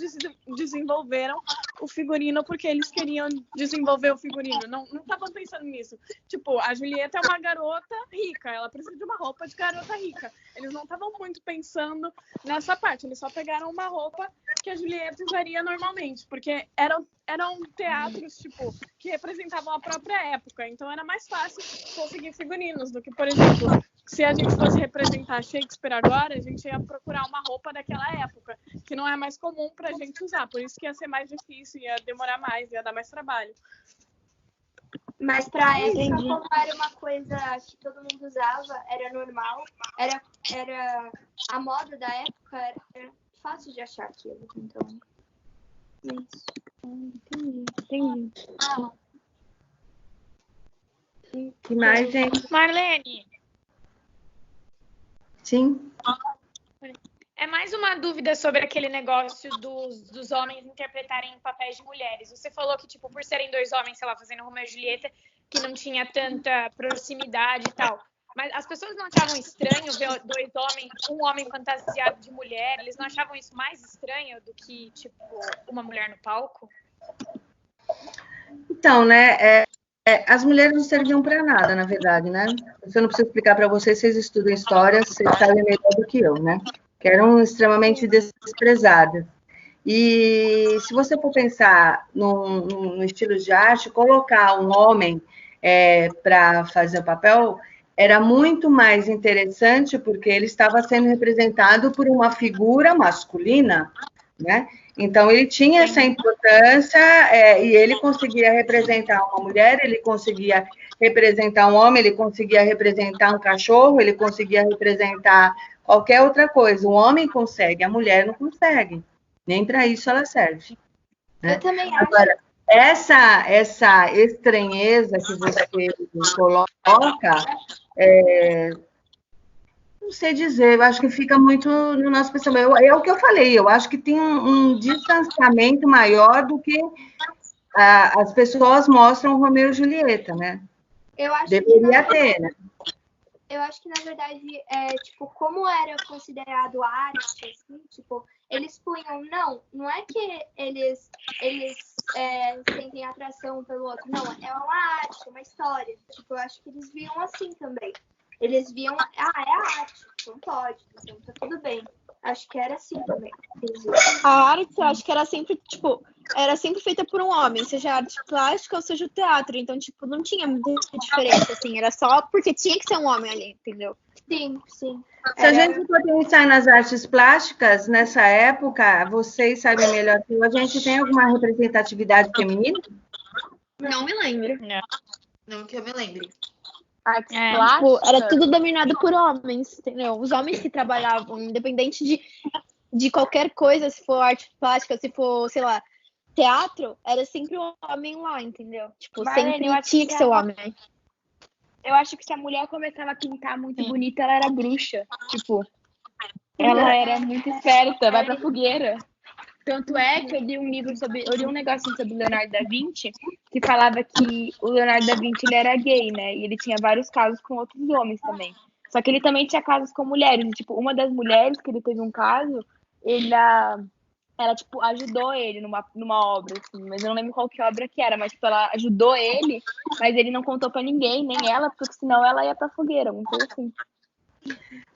desenvolveram o figurino porque eles queriam desenvolver o figurino. Não estavam pensando nisso. Tipo, a Julieta é uma garota rica. Ela precisa de uma roupa de garota rica. Eles não estavam muito pensando nessa parte. Eles só pegaram uma roupa que a Julieta usaria normalmente. Porque eram teatros, tipo, que representavam a própria época. Então, era mais fácil conseguir figurinos do que, por exemplo, se a gente fosse representar Shakespeare agora, a gente ia procurar uma roupa daquela época, que não é mais comum pra gente usar. Por isso que ia ser mais difícil, ia demorar mais, ia dar mais trabalho. Mas pra época, como era uma coisa que todo mundo usava, era normal, era a moda da época, era fácil de achar aquilo. Então, isso. Entendi. Que mais, gente? Marlene. Sim. É mais uma dúvida sobre aquele negócio dos homens interpretarem papéis de mulheres. Você falou que, tipo, por serem dois homens, sei lá, fazendo Romeu e Julieta, que não tinha tanta proximidade e tal. Mas as pessoas não achavam estranho ver dois homens, um homem fantasiado de mulher? Eles não achavam isso mais estranho do que, tipo, uma mulher no palco? Então, né, as mulheres não serviam para nada, na verdade, né? Eu não preciso explicar para vocês estudam história, vocês sabem melhor do que eu, né? Que eram extremamente desprezadas. E se você for pensar no estilo de arte, colocar um homem para fazer o papel era muito mais interessante, porque ele estava sendo representado por uma figura masculina, né? Então, ele tinha essa importância e ele conseguia representar uma mulher, ele conseguia representar um homem, ele conseguia representar um cachorro, ele conseguia representar qualquer outra coisa. O homem consegue, a mulher não consegue. Nem para isso ela serve. Né? Eu também acho. Agora, essa estranheza que você coloca, não sei dizer, eu acho que fica muito no nosso pensamento. É o que eu falei, eu acho que tem um distanciamento maior do que as pessoas mostram Romeu e Julieta, né? Eu acho Deveria ter, né? Eu acho que, na verdade, tipo, como era considerado arte, assim, tipo, eles punham, não é que eles sentem atração pelo outro, não, é uma arte, uma história. Tipo, eu acho que eles viam assim também. Eles viam, é arte, então pode, então tá tudo bem. Acho que era assim também. A arte, eu acho que era sempre, tipo, era sempre feita por um homem, seja arte plástica ou seja o teatro. Então, tipo, não tinha muita diferença, assim. Era só porque tinha que ser um homem ali, entendeu? Sim, sim. Se a gente for pensar nas artes plásticas, nessa época, vocês sabem melhor que eu, a gente tem alguma representatividade feminina? Não me lembro. Não que eu me lembre. Artes Tipo, plásticas. era tudo dominado por homens, entendeu? Os homens que trabalhavam, independente de qualquer coisa, se for arte plástica, se for, sei lá, teatro, era sempre um homem lá, entendeu? Tipo, Marlene, sempre eu acho tinha que que ser o homem. Eu acho que se a mulher começava a pintar muito bonita, ela era bruxa. Tipo, Ela era muito esperta, vai pra fogueira. Tanto é que eu li um negocinho sobre o Leonardo da Vinci que falava que o Leonardo da Vinci ele era gay, né? E ele tinha vários casos com outros homens também. Só que ele também tinha casos com mulheres. E, tipo, uma das mulheres que ele teve um caso, ela tipo, ajudou ele numa obra, assim. Mas eu não lembro qual que obra que era. Mas, tipo, ela ajudou ele, mas ele não contou pra ninguém, nem ela, porque senão ela ia pra fogueira, alguma coisa assim.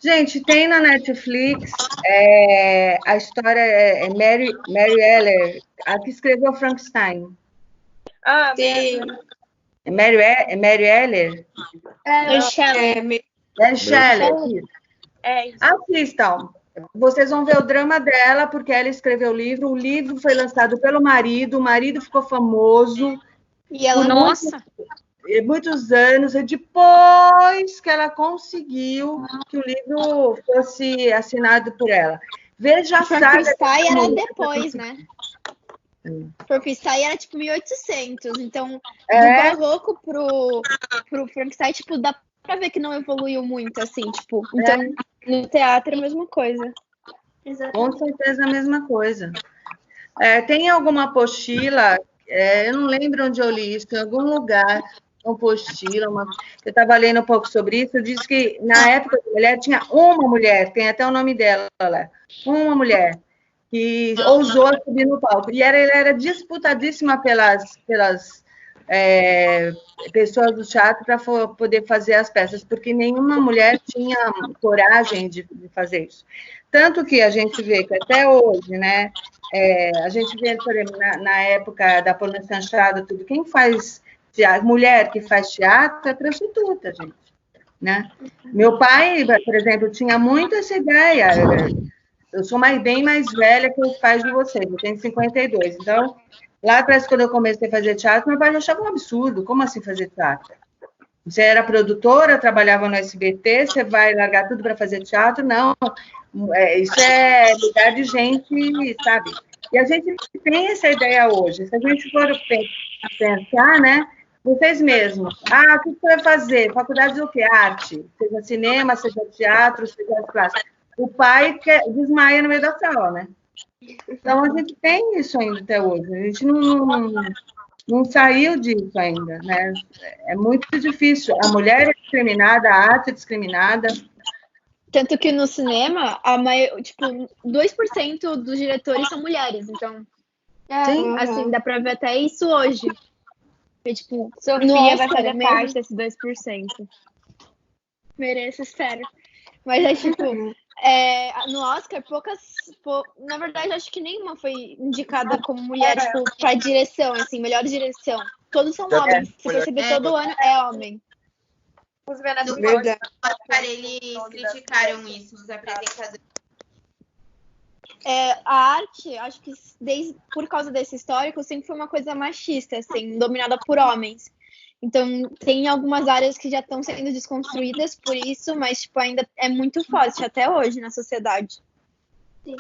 Gente, tem na Netflix a história é Mary Eller, a que escreveu Frankenstein. Ah, sim. É Mary Eller? É Shelley. Isso. Assistam. Vocês vão ver o drama dela, porque ela escreveu o livro foi lançado pelo marido, o marido ficou famoso. E ela, muitos anos, e depois que ela conseguiu que o livro fosse assinado por ela. Veja a saga. Frankenstein era depois, né? Frankenstein era tipo 1800, então do barroco pro Frankenstein, tipo, dá pra ver que não evoluiu muito, assim, tipo, então no teatro é a mesma coisa. Com certeza a mesma coisa. Tem alguma apostila, eu não lembro onde eu li isso, em algum lugar, uma apostila, eu estava lendo um pouco sobre isso, disse que na época da mulher tinha uma mulher, tem até o nome dela, uma mulher, que ousou subir no palco. E ela era disputadíssima pelas pessoas do teatro para poder fazer as peças, porque nenhuma mulher tinha coragem de fazer isso. Tanto que a gente vê que até hoje, né, a gente vê, por exemplo, na época da Paulina Sanchada, tudo, quem faz teatro, mulher que faz teatro é prostituta, gente. Né? Meu pai, por exemplo, tinha muito essa ideia. Eu sou bem mais velha que os pais de vocês, eu tenho 52. Então, lá atrás, quando eu comecei a fazer teatro, meu pai já achava um absurdo. Como assim fazer teatro? Você era produtora, trabalhava no SBT, você vai largar tudo para fazer teatro? Não. Isso é lugar de gente, sabe? E a gente tem essa ideia hoje. Se a gente for pensar, né? Vocês mesmos. O que você vai fazer? Faculdade do quê? Arte. Seja cinema, seja teatro, seja as classes. O pai desmaia no meio da sala, né? Então, a gente tem isso ainda até hoje. A gente não saiu disso ainda, né? É muito difícil. A mulher é discriminada, a arte é discriminada. Tanto que no cinema, tipo, 2% dos diretores são mulheres. Então, assim, dá pra ver até isso hoje. Tipo, Sofia vai fazer parte desse 2%. Mereço, espero. Mas tipo, no Oscar, na verdade, acho que nenhuma foi indicada como mulher, tipo, pra direção, assim, melhor direção. Todos são homens. Se perceber, todo ano é homem. No Oscar, eles criticaram isso, os apresentadores. A arte, acho que por causa desse histórico, sempre foi uma coisa machista, assim, dominada por homens. Então, tem algumas áreas que já estão sendo desconstruídas por isso, mas tipo, ainda é muito forte até hoje na sociedade. Sim.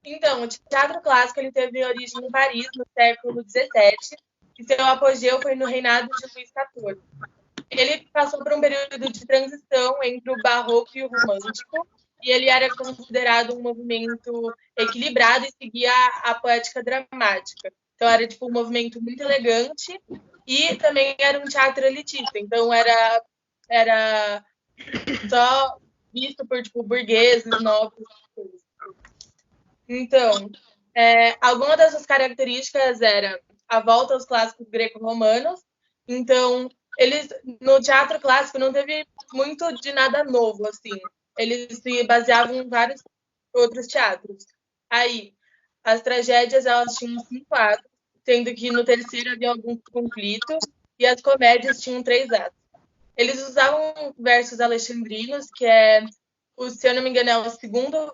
Então, o teatro clássico ele teve origem em Paris, no século XVII, e seu apogeu foi no reinado de Luís XIV. Ele passou por um período de transição entre o barroco e o romântico, e ele era considerado um movimento equilibrado e seguia a poética dramática. Então, era tipo um movimento muito elegante e também era um teatro elitista. Então, era só visto por tipo, burgueses, nobres. Então, alguma das suas características era a volta aos clássicos greco-romanos. Então, no teatro clássico não teve muito de nada novo, assim. Eles se baseavam em vários outros teatros. Aí, as tragédias, elas tinham 5 atos, sendo que no terceiro havia algum conflito, e as comédias tinham 3 atos. Eles usavam versos alexandrinos, que se eu não me engano, é o segundo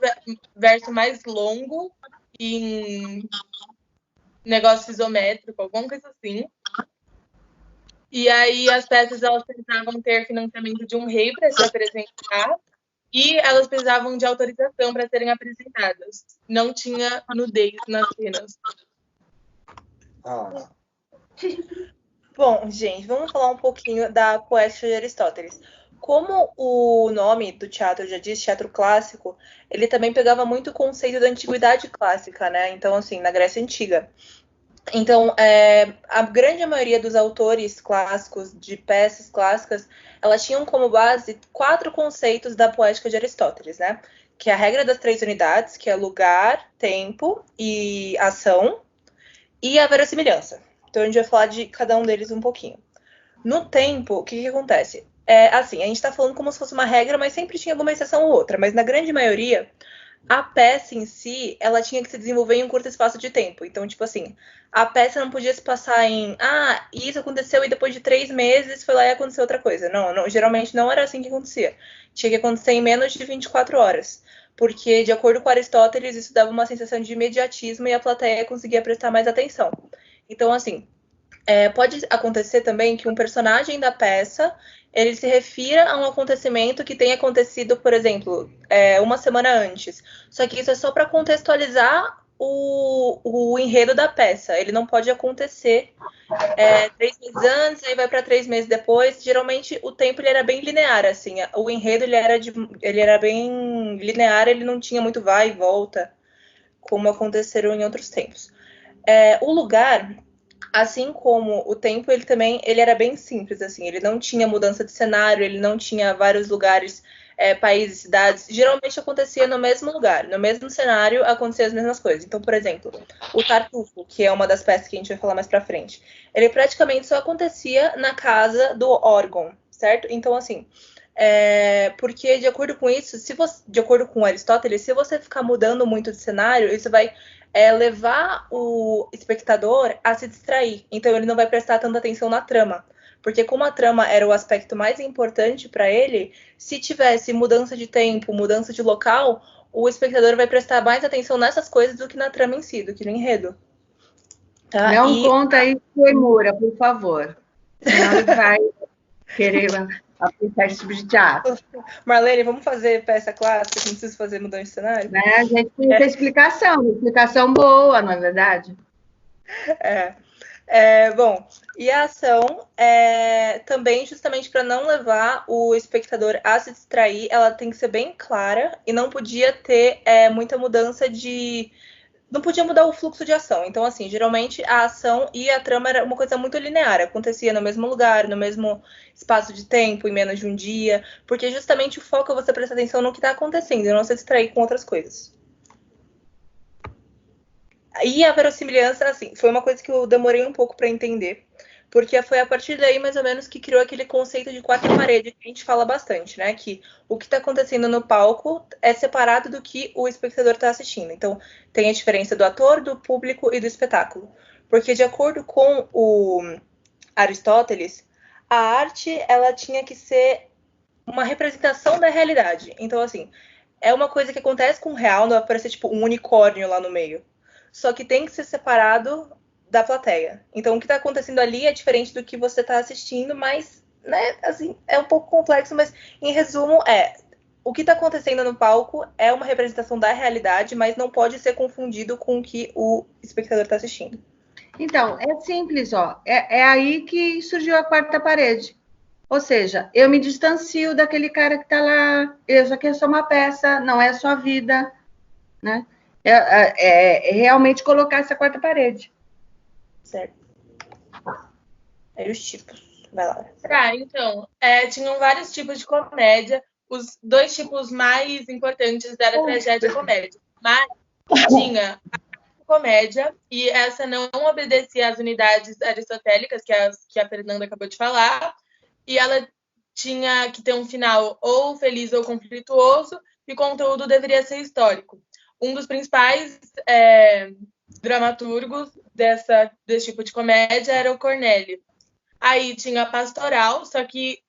verso mais longo em negócio isométrico, alguma coisa assim. E aí as peças elas precisavam ter financiamento de um rei para se apresentar e elas precisavam de autorização para serem apresentadas. Não tinha nudez nas cenas. Bom, gente, vamos falar um pouquinho da poética de Aristóteles. como o nome do teatro já diz, teatro clássico, ele também pegava muito o conceito da antiguidade clássica, né? Então, assim, na Grécia Antiga. Então, a grande maioria dos autores clássicos, de peças clássicas, elas tinham como base 4 conceitos da poética de Aristóteles, né? Que é a regra das 3 unidades, que é lugar, tempo e ação, e a verossimilhança. Então, a gente vai falar de cada um deles um pouquinho. No tempo, o que acontece? Assim, a gente está falando como se fosse uma regra, mas sempre tinha alguma exceção ou outra. Mas na grande maioria, a peça em si, ela tinha que se desenvolver em um curto espaço de tempo. Então, tipo assim, a peça não podia se passar em isso aconteceu e depois de 3 meses foi lá e aconteceu outra coisa. Não, geralmente não era assim que acontecia. Tinha que acontecer em menos de 24 horas. Porque, de acordo com Aristóteles, isso dava uma sensação de imediatismo e a plateia conseguia prestar mais atenção. Então, assim, pode acontecer também que um personagem da peça ele se refira a um acontecimento que tenha acontecido, por exemplo, 1 semana antes. Só que isso é só para contextualizar o enredo da peça. Ele não pode acontecer 3 meses antes, aí vai para 3 meses depois. Geralmente o tempo ele era bem linear, assim. O enredo ele era bem linear, ele não tinha muito vai e volta, como aconteceram em outros tempos. O lugar, assim como o tempo, ele era bem simples, assim. Ele não tinha mudança de cenário, ele não tinha vários lugares, países, cidades. Geralmente acontecia no mesmo lugar, no mesmo cenário, aconteciam as mesmas coisas. Então, por exemplo, o Tartufo, que é uma das peças que a gente vai falar mais pra frente, ele praticamente só acontecia na casa do órgão, certo? Então, assim, porque de acordo com isso, de acordo com Aristóteles, se você ficar mudando muito de cenário, isso vai levar o espectador a se distrair. Então ele não vai prestar tanta atenção na trama. Porque como a trama era o aspecto mais importante para ele, se tivesse mudança de tempo, mudança de local, o espectador vai prestar mais atenção nessas coisas do que na trama em si, do que no enredo. Tá? Não conta isso, Moura, por favor. Senão ele vai querer aplicar esse tipo de teatro. Marlene, vamos fazer peça clássica, não precisa fazer mudança de cenário? A gente tem essa explicação boa, não é verdade? Bom, e a ação, também justamente para não levar o espectador a se distrair, ela tem que ser bem clara e não podia ter muita mudança não podia mudar o fluxo de ação. Então, assim, geralmente a ação e a trama era uma coisa muito linear, acontecia no mesmo lugar, no mesmo espaço de tempo, em menos de um dia, porque justamente o foco é você prestar atenção no que está acontecendo e não se distrair com outras coisas. E a verossimilhança, assim, foi uma coisa que eu demorei um pouco para entender, porque foi a partir daí, mais ou menos, que criou aquele conceito de quarta parede que a gente fala bastante, né? Que o que está acontecendo no palco é separado do que o espectador está assistindo. Então, tem a diferença do ator, do público e do espetáculo. Porque, de acordo com o Aristóteles, a arte, ela tinha que ser uma representação da realidade. Então, assim, é uma coisa que acontece com o real, não vai aparecer, tipo, um unicórnio lá no meio. Só que tem que ser separado da plateia. Então, o que está acontecendo ali é diferente do que você está assistindo, mas, né, assim, é um pouco complexo, mas, em resumo, o que está acontecendo no palco é uma representação da realidade, mas não pode ser confundido com o que o espectador está assistindo. Então, é simples, ó. É aí que surgiu a quarta parede. Ou seja, eu me distancio daquele cara que está lá, isso aqui é só uma peça, não é a sua vida, né? Realmente colocar essa quarta parede. Certo. Aí os tipos. Vai lá. Então, tinham vários tipos de comédia. Os 2 tipos mais importantes eram tragédia e comédia. Mas tinha a comédia, e essa não obedecia às unidades aristotélicas, que a Fernanda acabou de falar, e ela tinha que ter um final ou feliz ou conflituoso, e o conteúdo deveria ser histórico. Um dos principais dramaturgos desse tipo de comédia era o Cornélio. Aí tinha a pastoral, só que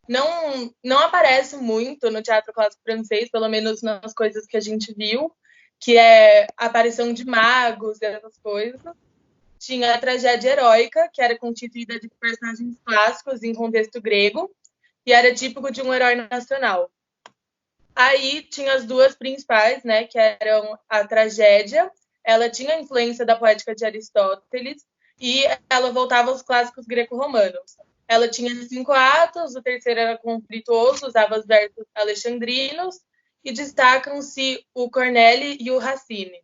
não aparece muito no teatro clássico francês, pelo menos nas coisas que a gente viu, que é a aparição de magos e essas coisas. Tinha a tragédia heróica, que era constituída de personagens clássicos em contexto grego, e era típico de um herói nacional. Aí tinha as 2 principais, né, que eram a tragédia. Ela tinha a influência da poética de Aristóteles e ela voltava aos clássicos greco-romanos. ela tinha 5 atos, o terceiro era conflituoso, usava os versos alexandrinos, e destacam-se o Cornélio e o Racine.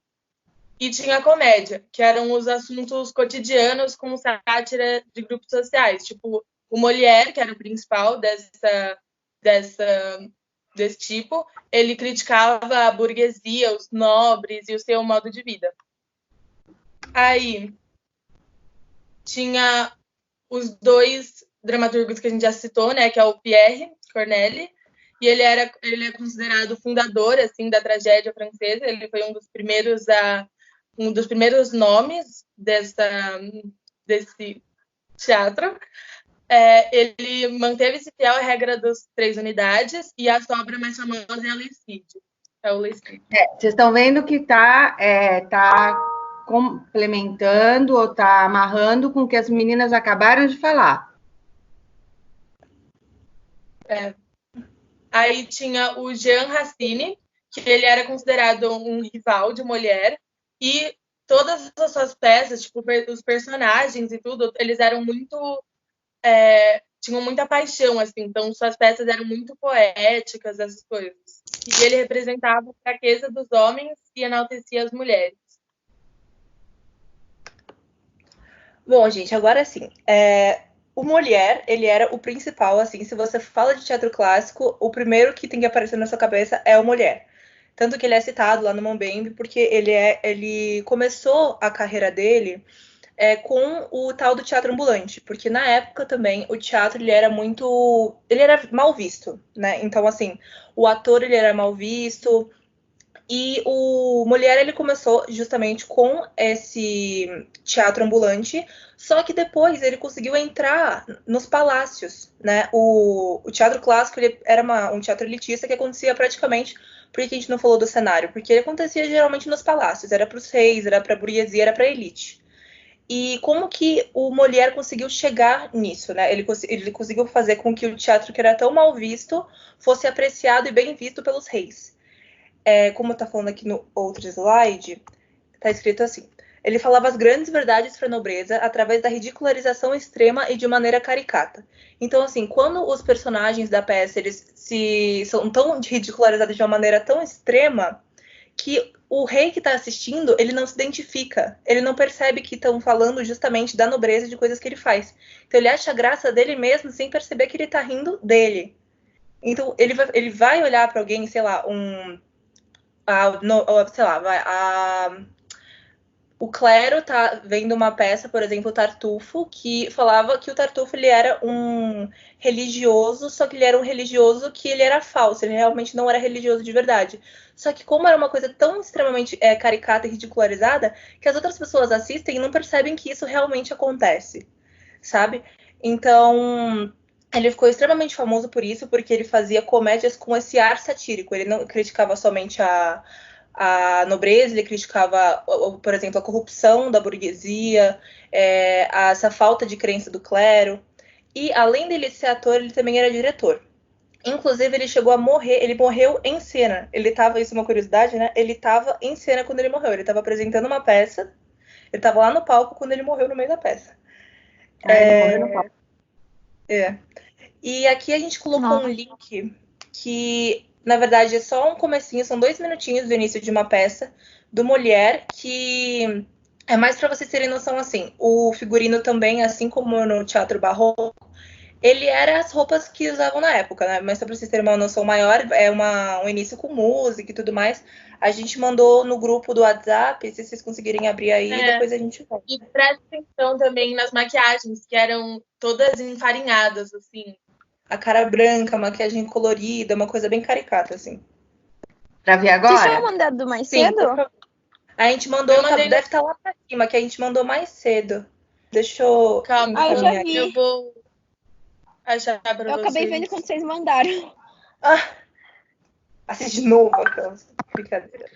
E tinha a comédia, que eram os assuntos cotidianos com sátira de grupos sociais, tipo o Molière, que era o principal desse tipo, ele criticava a burguesia, os nobres e o seu modo de vida. Aí tinha os 2 dramaturgos que a gente já citou, né, que é o Pierre Corneille, e ele é considerado o fundador assim da tragédia francesa. Ele foi um dos primeiros nomes desse teatro. Ele manteve-se fiel à regra das 3 unidades, e a sua obra mais famosa é o Lecide. Vocês estão vendo que tá complementando ou tá amarrando com o que as meninas acabaram de falar. Aí tinha o Jean Racine, que ele era considerado um rival de Molière, e todas as suas peças, tipo, os personagens e tudo, eles eram muito... tinham muita paixão, assim, então suas peças eram muito poéticas, essas coisas. E ele representava a fraqueza dos homens e enaltecia as mulheres. Bom, gente, agora sim. O Molière, ele era o principal, assim, se você fala de teatro clássico, o primeiro que tem que aparecer na sua cabeça é o Molière. Tanto que ele é citado lá no Mambembe, porque ele começou a carreira dele com o tal do teatro ambulante, porque na época também o teatro ele era mal visto, né? Então, assim, o ator ele era mal visto, e o Molière ele começou justamente com esse teatro ambulante, só que depois ele conseguiu entrar nos palácios, né? O teatro clássico ele era um teatro elitista que acontecia praticamente, por que a gente não falou do cenário? Porque ele acontecia geralmente nos palácios, era para os reis, era para a burguesia, era para a elite. E como que o Molière conseguiu chegar nisso, né? Ele conseguiu fazer com que o teatro que era tão mal visto fosse apreciado e bem visto pelos reis. Como tá falando aqui no outro slide, tá escrito assim: ele falava as grandes verdades para a nobreza através da ridicularização extrema e de maneira caricata. Então, assim, quando os personagens da peça eles são tão ridicularizados de uma maneira tão extrema que o rei que está assistindo, ele não se identifica, ele não percebe que estão falando justamente da nobreza e de coisas que ele faz. Então ele acha a graça dele mesmo sem perceber que ele está rindo dele. Então ele vai olhar para alguém, sei lá, o clero tá vendo uma peça, por exemplo, o Tartufo, que falava que o Tartufo ele era um religioso, só que ele era um religioso que ele era falso, ele realmente não era religioso de verdade. Só que como era uma coisa tão extremamente caricata e ridicularizada, que as outras pessoas assistem e não percebem que isso realmente acontece, sabe? Então, ele ficou extremamente famoso por isso, porque ele fazia comédias com esse ar satírico. Ele não criticava somente a nobreza, ele criticava, por exemplo, a corrupção da burguesia, essa falta de crença do clero. E, além dele ser ator, ele também era diretor. Inclusive, ele chegou a morrer, ele morreu em cena. Isso é uma curiosidade, né? Ele estava em cena quando ele morreu. Ele estava apresentando uma peça, ele estava lá no palco quando ele morreu no meio da peça. Ele morreu no palco. E aqui a gente colocou um link que, na verdade, é só um comecinho, são 2 minutinhos do início de uma peça do Molière, que é mais para vocês terem noção, assim, o figurino também, assim como no teatro barroco, ele era as roupas que usavam na época, né? Mas só para vocês terem uma noção maior, um início com música e tudo mais. A gente mandou no grupo do WhatsApp, se vocês conseguirem abrir aí, depois a gente volta. E presta atenção também nas maquiagens, que eram todas enfarinhadas, assim. A cara branca, maquiagem colorida, uma coisa bem caricata, assim. Pra ver agora? Vocês tinham mandado mais cedo? A gente mandou, deve estar lá pra cima, que a gente mandou mais cedo. Deixa eu... Calma, eu já vi. Eu vou achar pra vocês. Eu acabei vendo quando vocês mandaram. Assiste de novo, então. Brincadeira.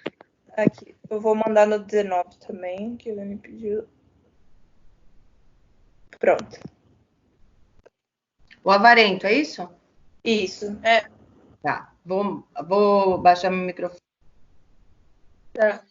Aqui, eu vou mandar no 19 também, que ele me pediu. Pronto. O Avarento, é isso? Isso. Tá. Vou baixar meu microfone. Tá.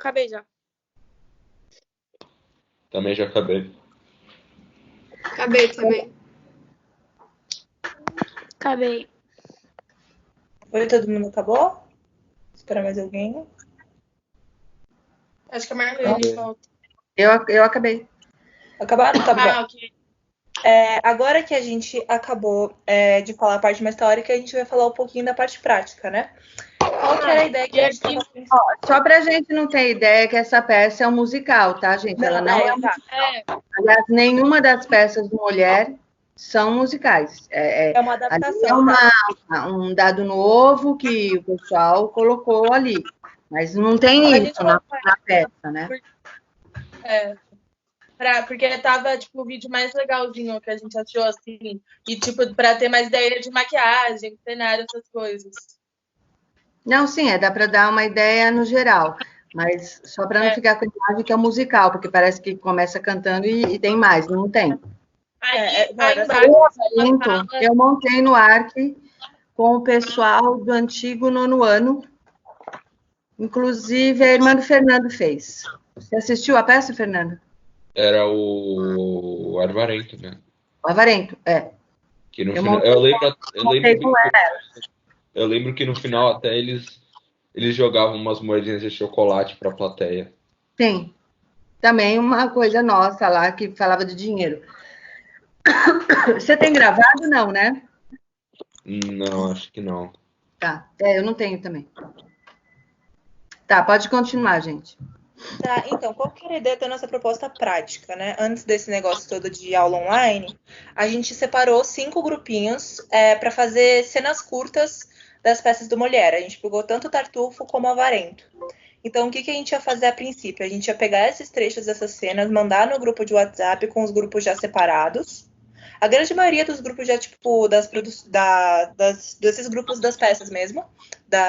acabei já. Também já acabei. Acabei também. Acabei. Oi, todo mundo acabou? Espera mais alguém? Acho que a Marlene falta. Eu acabei. Acabaram? Tá bom. Ok. Agora que a gente acabou de falar a parte mais teórica, a gente vai falar um pouquinho da parte prática, né? Qual que era a ideia que a gente estava pensando? Só pra gente não ter ideia que essa peça é um musical, tá, gente? Ela não é exato. Aliás, nenhuma das peças do Mulher são musicais. É uma Ali adaptação. um dado novo que o pessoal colocou ali. Mas não tem isso na peça, né? Porque tava, tipo, o vídeo mais legalzinho que a gente achou, assim. E, tipo, pra ter mais ideia de maquiagem, cenário, essas coisas. Não, sim, dá para dar uma ideia no geral. Mas só para não ficar com a imagem que é um musical, porque parece que começa cantando e tem mais, não tem. Aí embaixo, eu montei no Arc com o pessoal do antigo 9º ano. Inclusive, a irmã do Fernando fez. Você assistiu a peça, Fernando? Era o Arvarento, né? O Avarento, é. Que no final, eu lembro que no final até eles jogavam umas moedinhas de chocolate para a plateia. Sim. Também uma coisa nossa lá que falava de dinheiro. Você tem gravado, não, né? Não, acho que não. Tá. Eu não tenho também. Tá, pode continuar, gente. Tá, então, qual que era a ideia da nossa proposta prática, né? Antes desse negócio todo de aula online, a gente separou 5 grupinhos para fazer cenas curtas das peças do Mulher. A gente pegou tanto o Tartufo como o Avarento. Então, o que a gente ia fazer a princípio? A gente ia pegar esses trechos dessas cenas, mandar no grupo de WhatsApp com os grupos já separados. A grande maioria dos grupos já, tipo, desses grupos das peças mesmo,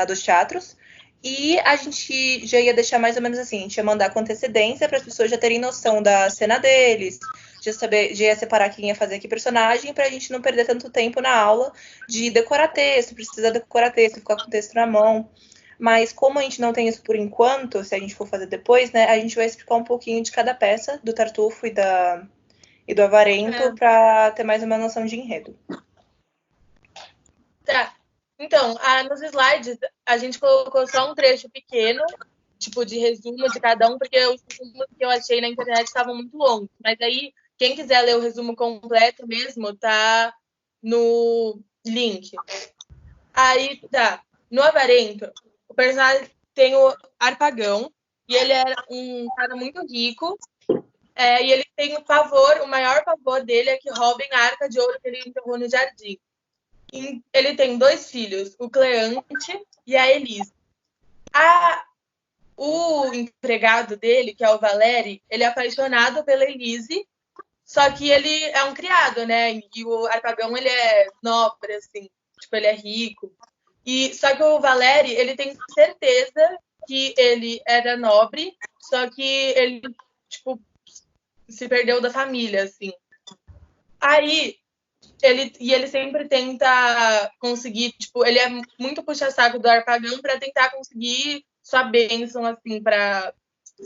dos teatros. E a gente já ia deixar mais ou menos assim, a gente ia mandar com antecedência para as pessoas já terem noção da cena deles, já ia separar quem ia fazer que personagem, para a gente não perder tanto tempo na aula de decorar texto, precisa decorar texto, ficar com o texto na mão. Mas como a gente não tem isso por enquanto, se a gente for fazer depois, né, a gente vai explicar um pouquinho de cada peça, do Tartufo e do Avarento, para ter mais uma noção de enredo. Tá. Então, nos slides, a gente colocou só um trecho pequeno, tipo, de resumo de cada um, porque os resumos que eu achei na internet estavam muito longos. Mas aí, quem quiser ler o resumo completo mesmo, tá no link. Aí, tá. No Avarento, o personagem tem o Harpagão, e ele é um cara muito rico, e ele tem o maior pavor dele é que roubem a arca de ouro que ele enterrou no jardim. Ele tem 2 filhos, o Cleante e a Elise. O empregado dele, que é o Valeri, ele é apaixonado pela Elise, só que ele é um criado, né? E o Harpagão, ele é nobre, assim, tipo, ele é rico. Só que o Valeri, ele tem certeza que ele era nobre, só que ele, tipo, se perdeu da família, assim. Aí, ele sempre tenta conseguir, tipo, ele é muito puxa-saco do Harpagão para tentar conseguir sua bênção, assim, para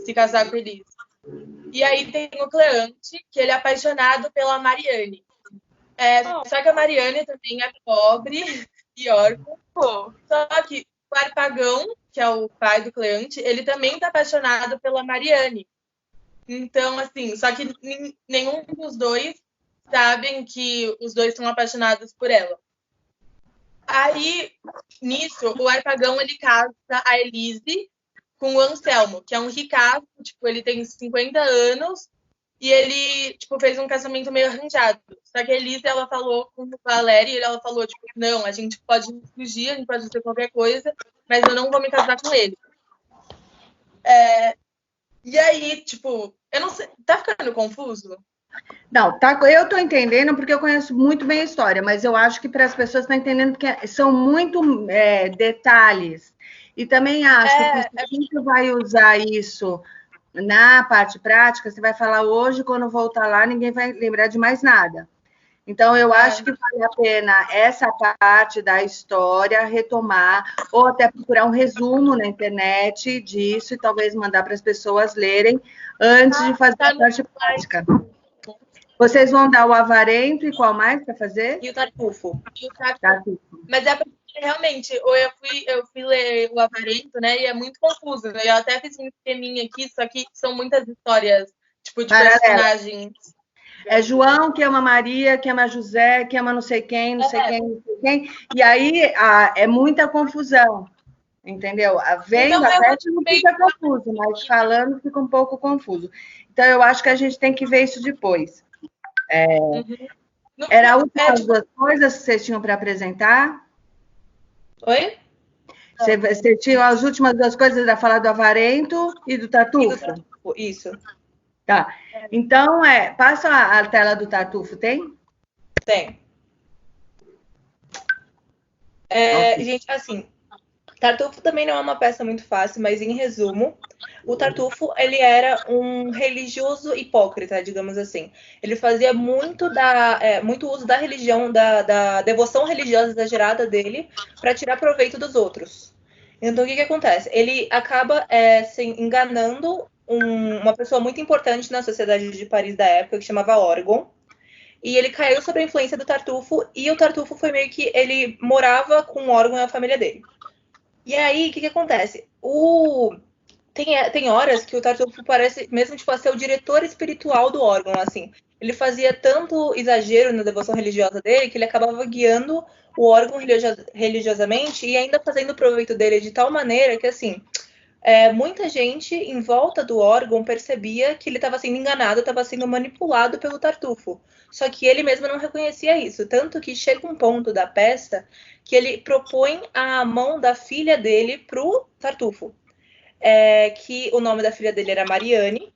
se casar com Elise. E aí tem o Cleante, que ele é apaixonado pela Mariane. Só que a Mariane também é pobre e órfã. Só que o Harpagão, que é o pai do Cleante, ele também tá apaixonado pela Mariane. Então, assim, só que nenhum dos dois sabem que os dois são apaixonados por ela. Aí, nisso, o Harpagão, ele casa a Elise com o Anselmo, que é um ricaço, tipo, ele tem 50 anos e ele, tipo, fez um casamento meio arranjado. Só que a Elise, ela falou com o Valério, e ela falou, tipo, não, a gente pode fugir, a gente pode fazer qualquer coisa, mas eu não vou me casar com ele. E aí, tipo, eu não sei, tá ficando confuso? Não, tá, eu tô entendendo porque eu conheço muito bem a história, mas eu acho que para as pessoas estão entendendo que são muito detalhes. E também acho que se a gente vai usar isso na parte prática, você vai falar hoje, quando voltar lá, ninguém vai lembrar de mais nada. Então, eu acho que vale a pena essa parte da história retomar, ou até procurar um resumo na internet disso e talvez mandar para as pessoas lerem antes de fazer a parte prática. Vocês vão dar o avarento e qual mais para fazer? E o tartufo. Tartufo. Mas é porque, realmente, eu fui ler o avarento, né? E é muito confuso, né? Eu até fiz um esqueminha aqui, só que são muitas histórias, tipo, de personagens. É João que ama Maria, que ama José, que ama não sei quem, não sei quem, não sei quem. E aí é muita confusão, entendeu? Vendo a peça não fica confuso, mas falando fica um pouco confuso. Então, eu acho que a gente tem que ver isso depois. Era a última das duas coisas que vocês tinham para apresentar? Oi? Vocês tinham as últimas duas coisas a falar do avarento e do tartufo? Isso. Tá. Então, passa a tela do tartufo, tem? Tem. Gente, assim, Tartufo também não é uma peça muito fácil, mas em resumo, o Tartufo, ele era um religioso hipócrita, digamos assim. Ele fazia muito uso da religião, da devoção religiosa exagerada dele para tirar proveito dos outros. Então, o que acontece? Ele acaba se enganando uma pessoa muito importante na sociedade de Paris da época, que chamava Orgon, e ele caiu sob a influência do Tartufo, e o Tartufo foi meio que... ele morava com o Orgon e a família dele. E aí, o que acontece? Tem horas que o Tartufo parece mesmo tipo, ser o diretor espiritual do Orgon, assim. Ele fazia tanto exagero na devoção religiosa dele que ele acabava guiando o Orgon religiosamente e ainda fazendo proveito dele de tal maneira que, assim... muita gente em volta do Orgon percebia que ele estava sendo enganado, estava sendo manipulado pelo Tartufo. Só que ele mesmo não reconhecia isso. Tanto que chega um ponto da peça que ele propõe a mão da filha dele pro Tartufo. Que o nome da filha dele era Mariane.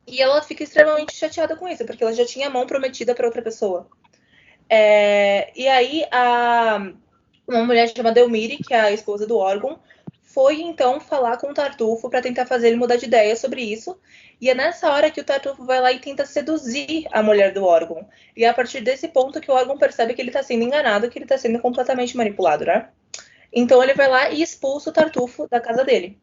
E ela fica extremamente chateada com isso, porque ela já tinha a mão prometida para outra pessoa. E aí, uma mulher chamada Delmire, que é a esposa do Orgon, foi então falar com o Tartufo para tentar fazer ele mudar de ideia sobre isso. E é nessa hora que o Tartufo vai lá e tenta seduzir a mulher do Orgon. E é a partir desse ponto que o Orgon percebe que ele está sendo enganado, que ele está sendo completamente manipulado, né? Então ele vai lá e expulsa o Tartufo da casa dele.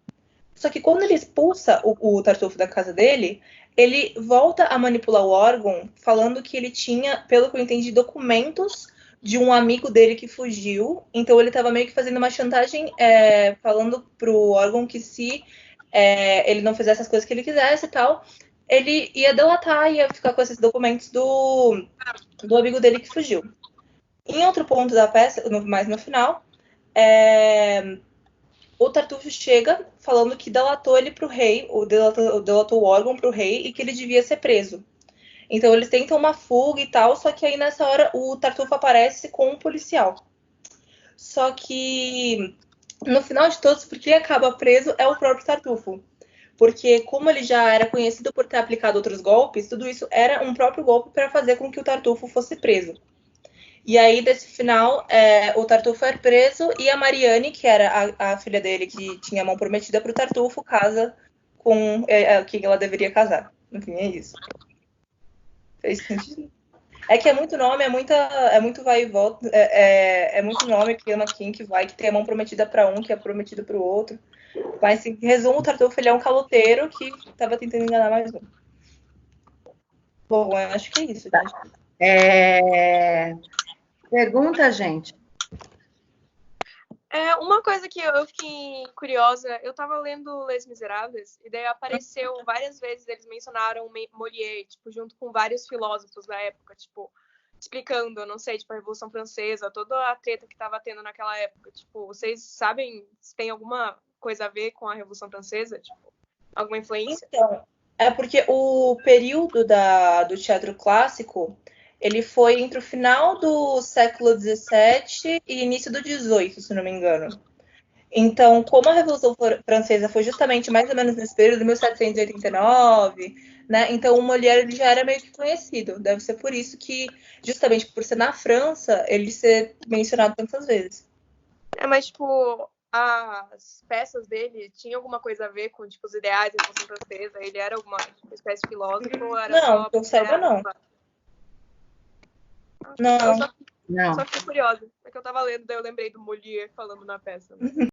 Só que quando ele expulsa o Tartufo da casa dele, ele volta a manipular o Orgon, falando que ele tinha, pelo que eu entendi, documentos de um amigo dele que fugiu. Então ele estava meio que fazendo uma chantagem, falando pro Orgon que se ele não fizesse as coisas que ele quisesse e tal, ele ia delatar, ia ficar com esses documentos do amigo dele que fugiu. Em outro ponto da peça, mais no final, o Tartufo chega falando que delatou ele pro rei, delatou o Orgon pro rei e que ele devia ser preso. Então eles tentam uma fuga e tal, só que aí nessa hora o Tartufo aparece com um policial. Só que no final de todos, porque acaba preso é o próprio Tartufo. Porque como ele já era conhecido por ter aplicado outros golpes, tudo isso era um próprio golpe para fazer com que o Tartufo fosse preso. E aí, desse final, o Tartufo é preso e a Mariane, que era a filha dele, que tinha a mão prometida para o Tartufo, casa com quem ela deveria casar. Enfim, é isso. Fez sentido? É que é muito nome, é muito vai e volta, é muito nome que ama quem que vai, que tem a mão prometida para um, que é prometido para o outro. Mas, em resumo, o Tartufo ele é um caloteiro que estava tentando enganar mais um. Bom, eu acho que é isso, gente. Pergunta, gente. Uma coisa que eu fiquei curiosa, eu tava lendo Les Misérables, e daí apareceu várias vezes, eles mencionaram Molière, tipo, junto com vários filósofos da época, tipo, explicando, eu não sei, tipo, a Revolução Francesa, toda a treta que tava tendo naquela época, tipo, vocês sabem se tem alguma coisa a ver com a Revolução Francesa, tipo, alguma influência? Então, é porque o período do teatro clássico, ele foi entre o final do século XVII e início do XVIII, se não me engano. Então, como a Revolução Francesa foi justamente mais ou menos nesse período, 1789, né? Então, o Molière ele já era meio que conhecido. Deve ser por isso que, justamente por ser na França, ele ser mencionado tantas vezes. Mas, tipo, as peças dele tinham alguma coisa a ver com, tipo, os ideais da Revolução Francesa? Ele era alguma espécie de filósofo? Ou era não, que eu saiba, não. Não. Eu Não. só fiquei curiosa. É que eu tava lendo, daí eu lembrei do Molière falando na peça.